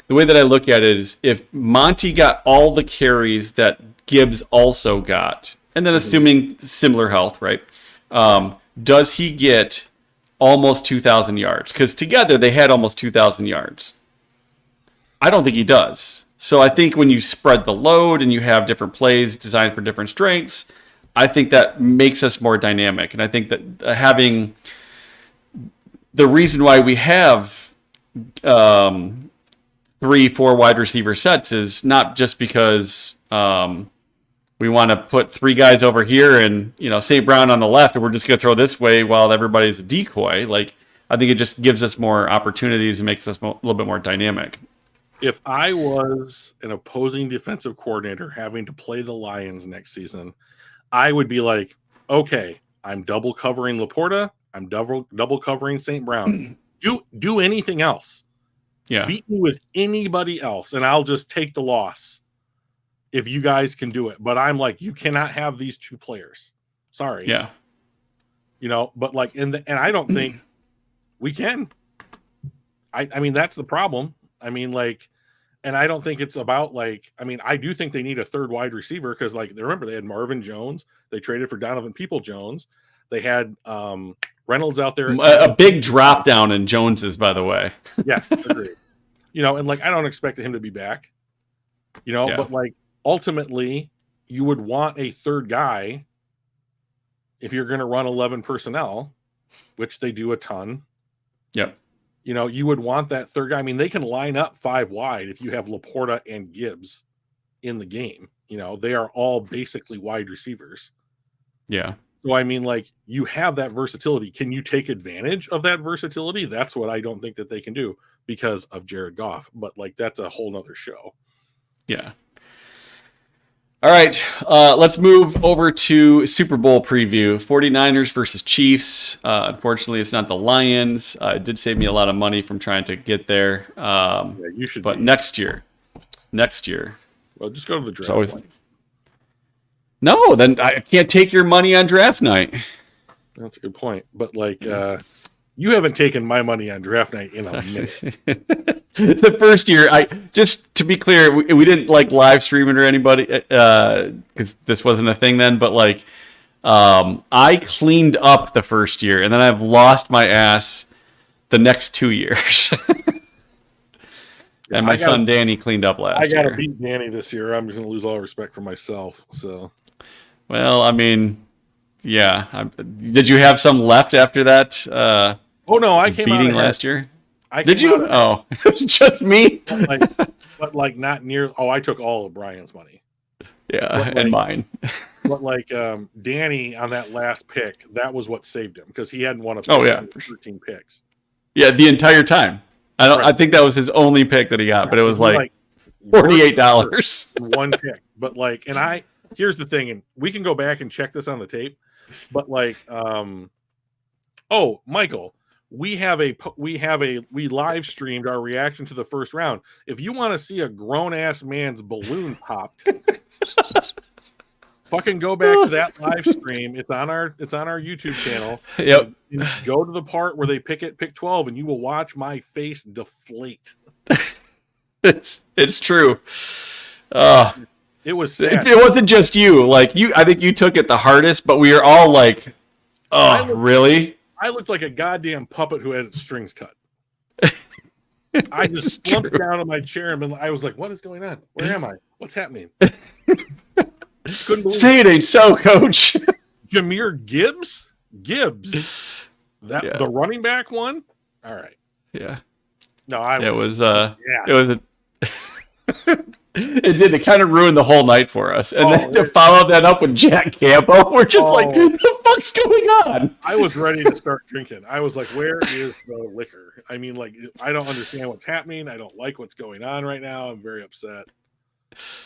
the way that I look at it is, if Monty got all the carries that Gibbs also got, and then assuming similar health, right? Does he get almost 2,000 yards? Because together they had almost 2,000 yards. I don't think he does. So I think when you spread the load and you have different plays designed for different strengths, I think that makes us more dynamic. And I think that having the reason why we have 3-4 wide receiver sets is not just because we want to put 3 guys over here and, St. Brown on the left, and we're just going to throw this way while everybody's a decoy. Like, I think it just gives us more opportunities and makes us a little bit more dynamic. If I was an opposing defensive coordinator having to play the Lions next season, I would be like, okay, I'm double covering Laporta. I'm double covering St. Brown. Do anything else. Yeah. Beat me with anybody else, and I'll just take the loss if you guys can do it. But I'm like, you cannot have these 2 players. Sorry. Yeah. But like, and I don't think we can. I mean, that's the problem. I mean, like, and I don't think it's about like, I mean, I do think they need a 3rd wide receiver because, like, remember they had Marvin Jones. They traded for Donovan Peoples-Jones. They had Reynolds out there. A big drop down in Jones's, by the way. Yeah, agreed. And like, I don't expect him to be back. But like, ultimately, you would want a 3rd guy if you're going to run 11 personnel, which they do a ton. Yep. You would want that 3rd guy. I mean, they can line up 5 wide if you have Laporta and Gibbs in the game. They are all basically wide receivers. Yeah. So, I mean, like, you have that versatility. Can you take advantage of that versatility? That's what I don't think that they can do because of Jared Goff. But, like, that's a whole nother show. Yeah. All right, let's move over to Super Bowl preview. 49ers versus Chiefs. Unfortunately, it's not the Lions. It did save me a lot of money from trying to get there. You should. But next year. Well, just go to the draft. No, then I can't take your money on draft night. That's a good point. But, like, you haven't taken my money on draft night in a minute. The first year, just to be clear, we didn't like live stream it or anybody because this wasn't a thing then. But like, I cleaned up the first year, and then I've lost my ass the next 2 years. And my son Danny cleaned up last year. I got to beat Danny this year. I'm just going to lose all respect for myself. So, well, I mean, yeah. Did you have some left after that? Oh no, I came beating out last year. Did you? Oh, it was just me. But like not near. Oh, I took all of Brian's money. Yeah, and mine. But like Danny on that last pick, that was what saved him because he hadn't won a pick for 13 picks. Yeah, the entire time. I think that was his only pick that he got, but it was like $48. One pick. But like, and here's the thing, and we can go back and check this on the tape. But like, Michael, we live streamed our reaction to the first round. If you want to see a grown ass man's balloon popped, fucking go back to that live stream. It's on our YouTube channel. Yep. Go to the part where they pick 12, and you will watch my face deflate. It's true. It was sad. It wasn't just you. Like I think you took it the hardest, but we were all like, really? I looked like a goddamn puppet who had its strings cut. I just slumped down in my chair and I was like, what is going on? Where am I? What's happening? Couldn't believe Say it ain't so, coach. Jahmyr Gibbs? The running back one? All right. Yeah. No, it kind of ruined the whole night for us. And then to follow that up with Jack Campbell, we're just like, what the fuck's going on? I was ready to start drinking. I was like, where is the liquor? I mean, like, I don't understand what's happening. I don't like what's going on right now. I'm very upset.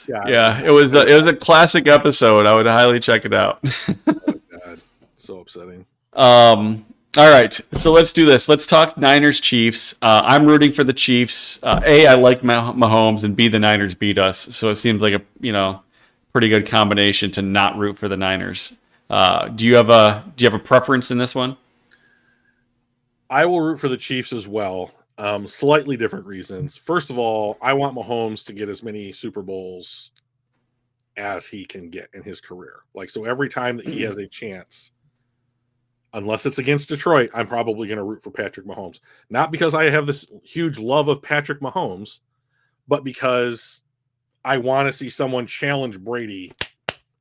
Yeah, it was a classic episode. I would highly check it out. Oh, God. So upsetting. All right, so let's do this. Let's talk Niners Chiefs. I'm rooting for the Chiefs. A, I like Mahomes, and B, the Niners beat us. So it seems like a pretty good combination to not root for the Niners. Do you have a preference in this one? I will root for the Chiefs as well. Slightly different reasons. First of all, I want Mahomes to get as many Super Bowls as he can get in his career. Like, so every time that he has a chance, unless it's against Detroit, I'm probably going to root for Patrick Mahomes. Not because I have this huge love of Patrick Mahomes, but because I want to see someone challenge Brady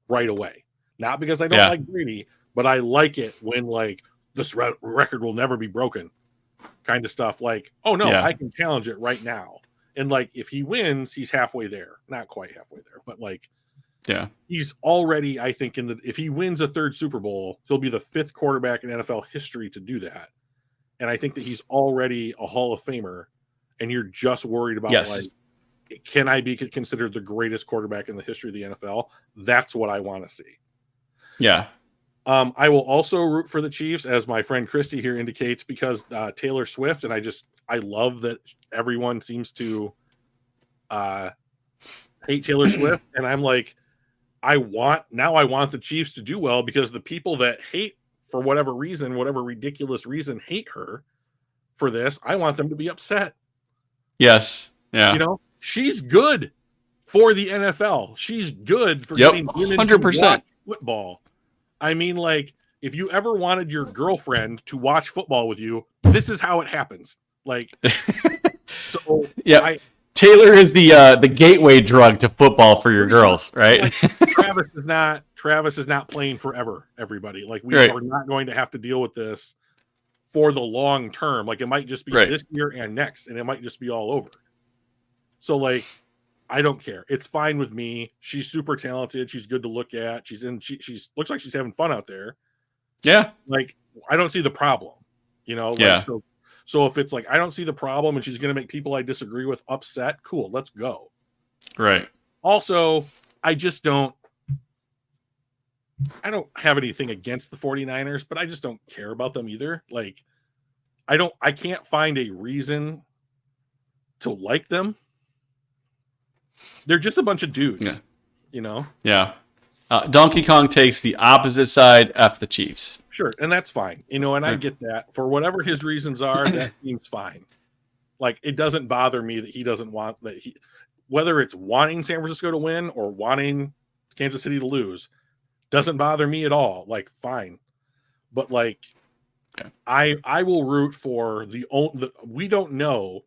right away. Not because I don't like Brady, but I like it when like this record will never be broken kind of stuff. Like, oh no, I can challenge it right now. And like, if he wins, he's halfway there. Not quite halfway there, but like, he's already, I think, if he wins a third Super Bowl, he'll be the 5th quarterback in NFL history to do that. And I think that he's already a Hall of Famer. And you're just worried about like, can I be considered the greatest quarterback in the history of the NFL? That's what I want to see. Yeah. I will also root for the Chiefs, as my friend Christy here indicates, because Taylor Swift, and I love that everyone seems to hate Taylor Swift. And I'm like, I want the Chiefs to do well, because the people that hate, for whatever reason, whatever ridiculous reason, hate her for this, I want them to be upset. Yes. Yeah. You know, she's good for the NFL. She's good for getting women 100% to watch football. I mean, like, if you ever wanted your girlfriend to watch football with you, this is how it happens. Like, so yeah. Taylor is the gateway drug to football for your girls, right? Like, Travis is not playing forever, everybody. Like, we are not going to have to deal with this for the long term. Like, it might just be this year and next, and it might just be all over. So, like, I don't care. It's fine with me. She's super talented. She's good to look at. She's looks like she's having fun out there. Yeah. Like, I don't see the problem, you know? Like, so if it's like, I don't see the problem and she's going to make people I disagree with upset, cool, let's go. Right. Also, I don't have anything against the 49ers, but I just don't care about them either. Like, I can't find a reason to like them. They're just a bunch of dudes, you know? Yeah. Donkey Kong takes the opposite side, F the Chiefs. Sure, and that's fine. You know, and I get that. For whatever his reasons are, that seems fine. Like, it doesn't bother me that he doesn't want whether it's wanting San Francisco to win or wanting Kansas City to lose, doesn't bother me at all. Like, fine. But like, I will root for we don't know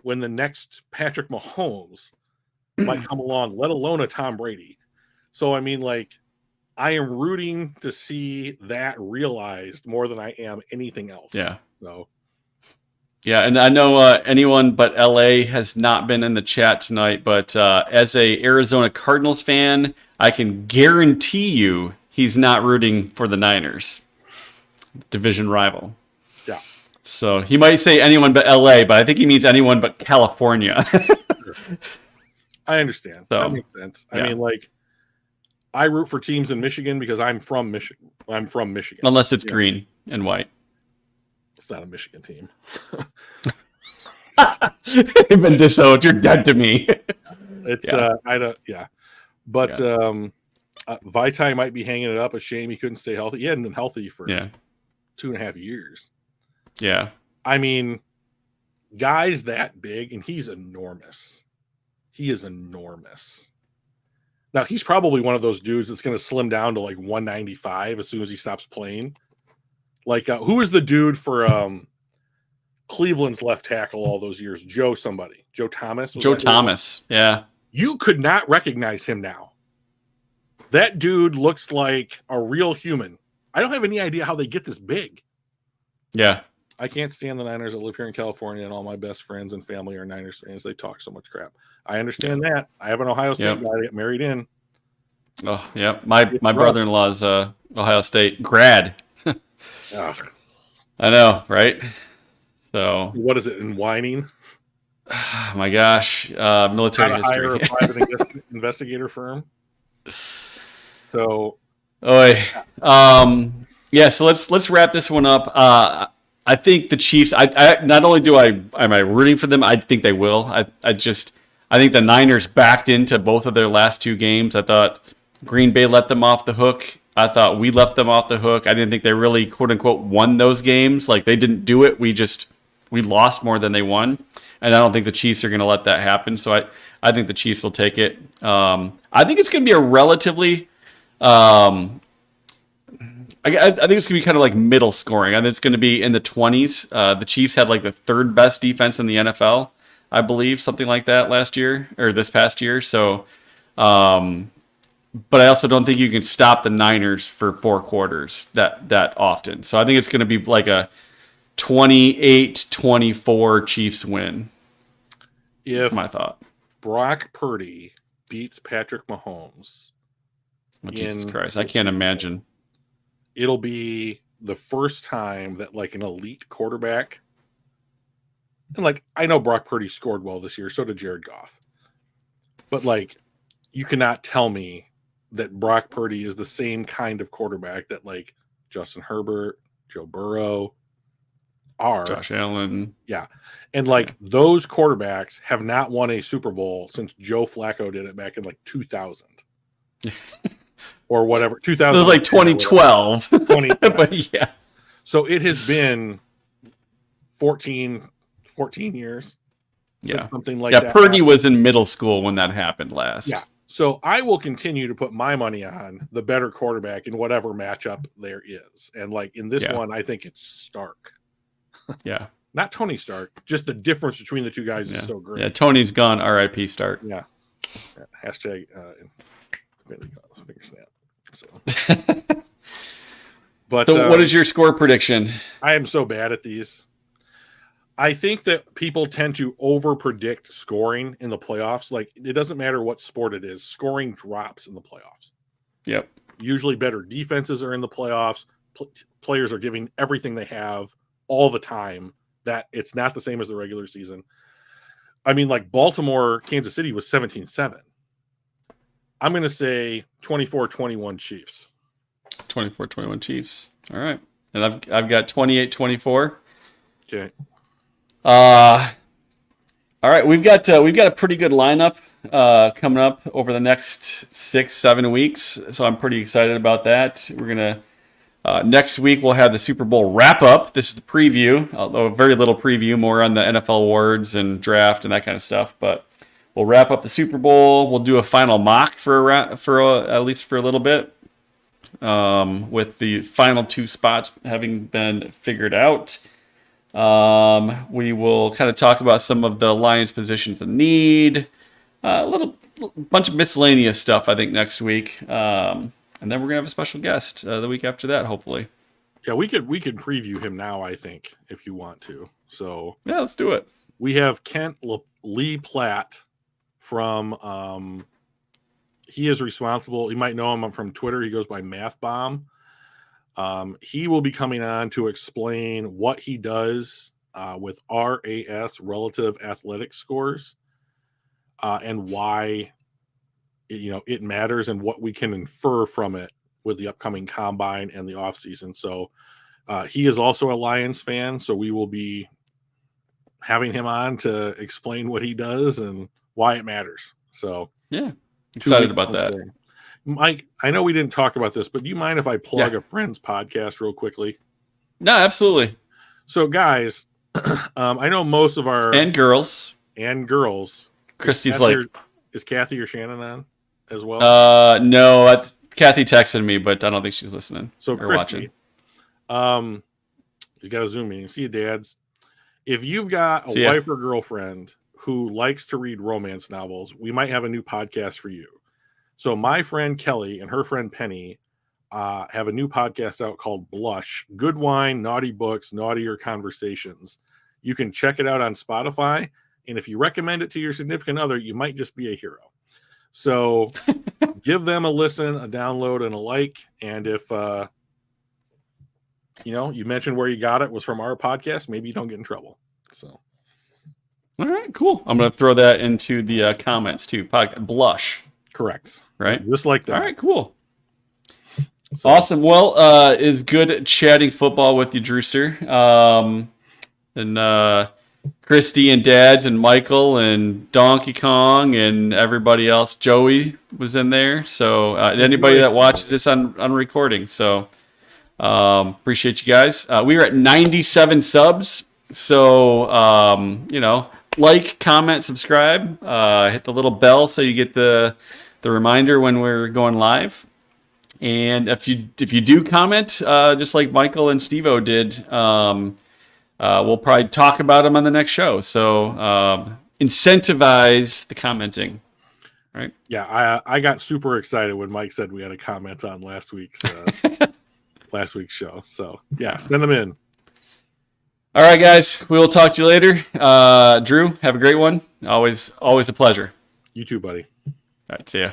when the next Patrick Mahomes might come along, let alone a Tom Brady. So, I mean, like, I am rooting to see that realized more than I am anything else. Yeah. So. Yeah, and I know anyone but LA has not been in the chat tonight, but as a Arizona Cardinals fan, I can guarantee you he's not rooting for the Niners, division rival. Yeah. So he might say anyone but LA, but I think he means anyone but California. I understand. So, that makes sense. I mean, like, I root for teams in Michigan because I'm from Michigan. Unless it's green and white. It's not a Michigan team. You've been disowned. You're dead to me. It's But Vaitai might be hanging it up. A shame he couldn't stay healthy. He hadn't been healthy for 2.5 years. Yeah. I mean, guys that big, and he's enormous. He is enormous. Now, he's probably one of those dudes that's going to slim down to like 195 as soon as he stops playing. Like, who is the dude for Cleveland's left tackle all those years? Joe Thomas? Joe Thomas, yeah. You could not recognize him now. That dude looks like a real human. I don't have any idea how they get this big. Yeah. I can't stand the Niners. I live here in California, and all my best friends and family are Niners fans. They talk so much crap. I understand that. I have an Ohio State guy that got married in. Oh, yeah. My brother-in-law's Ohio State grad. I know, right? So what is it in whining? Oh my gosh, military history. Hire a private investigator firm. So, yeah. So let's wrap this one up. I think the Chiefs. I not only am I rooting for them. I think they will. I think the Niners backed into both of their last 2 games. I thought Green Bay let them off the hook. I thought we left them off the hook. I didn't think they really, quote unquote, won those games. Like, they didn't do it. We lost more than they won. And I don't think the Chiefs are going to let that happen. So I think the Chiefs will take it. I think it's going to be a relatively, I think it's going to be kind of like middle scoring. I think it's going to be in the 20s. The Chiefs had like the 3rd best defense in the NFL, I believe, something like that this past year. So, but I also don't think you can stop the Niners for 4 quarters that often. So I think it's going to be like a 28-24 Chiefs win. That's If my thought. Brock Purdy beats Patrick Mahomes, Oh, Jesus Christ, I can't imagine. It'll be the first time that like an elite quarterback, and like I know Brock Purdy scored well this year, so did Jared Goff. But like you cannot tell me that Brock Purdy is the same kind of quarterback that like Justin Herbert, Joe Burrow are. Josh Allen. Yeah. And like those quarterbacks have not won a Super Bowl since Joe Flacco did it back in like 2000 or whatever. 2000. It was like 2012. 2012. But yeah. So it has been 14 years. Yeah. Something like that. that. Purdy was in middle school when that happened last. Yeah. So I will continue to put my money on the better quarterback in whatever matchup there is. And like in this one, I think it's Stark. Yeah. Not Tony Stark. Just the difference between the two guys is so great. Yeah, Tony's gone. R.I.P. Stark. Yeah. Hashtag finger snap. So. But so what is your score prediction? I am so bad at these. I think that people tend to over-predict scoring in the playoffs. Like, it doesn't matter what sport it is. Scoring drops in the playoffs. Yep. Usually better defenses are in the playoffs. Players are giving everything they have all the time. That it's not the same as the regular season. I mean, like Baltimore, Kansas City was 17-7. I'm going to say 24-21 Chiefs. 24-21 Chiefs. All right. And I've got 28-24. Okay. All right, we've got a pretty good lineup coming up over the next 6-7 weeks, so I'm pretty excited about that. We're gonna next week we'll have the Super Bowl wrap up. This is the preview, although very little preview, more on the NFL awards and draft and that kind of stuff. But we'll wrap up the Super Bowl. We'll do a final mock for at least for a little bit, with the final 2 spots having been figured out. We will kind of talk about some of the Lions positions of need, a little bunch of miscellaneous stuff, I think, next week. And then we're gonna have a special guest the week after that, hopefully. Yeah, we could preview him now, I think, if you want to. So yeah, let's do it. We have Kent Lee Platt from he is responsible. You might know him from Twitter. He goes by Math Bomb. He will be coming on to explain what he does with RAS, relative athletic scores, and why it matters and what we can infer from it with the upcoming combine and the offseason. So he is also a Lions fan, so we will be having him on to explain what he does and why it matters. So yeah, excited about that. Mike, I know we didn't talk about this, but do you mind if I plug a friend's podcast real quickly? No, absolutely. So, guys, I know most of our and girls. Christy's is Kathy or Shannon on as well? No, Kathy texted me, but I don't think she's listening. So, or Christy, watching. You got a Zoom meeting. See you, dads. If you've got a wife or girlfriend who likes to read romance novels, we might have a new podcast for you. So my friend Kelly and her friend Penny have a new podcast out called Blush, Good Wine, Naughty Books, Naughtier Conversations. You can check it out on Spotify. And if you recommend it to your significant other, you might just be a hero. So give them a listen, a download, and a like. And if, you mentioned where you got it was from our podcast, maybe you don't get in trouble. So. All right, cool. I'm going to throw that into the comments too. Blush. Correct. Right? Just like that. All right, cool. So. Awesome. Well, it's good chatting football with you, Drewster. And Christy and Dads and Michael and Donkey Kong and everybody else. Joey was in there. So anybody that watches this on recording. So appreciate you guys. We are at 97 subs. So, like, comment, subscribe, hit the little bell so you get the reminder when we're going live. And if you do comment, just like Michael and Steve-O did, we'll probably talk about them on the next show. So incentivize the commenting. right? Yeah, I got super excited when Mike said we had a comment on last week's show. So yeah, send them in. All right, guys. We will talk to you later. Drew, have a great one. Always a pleasure. You too, buddy. All right, see ya.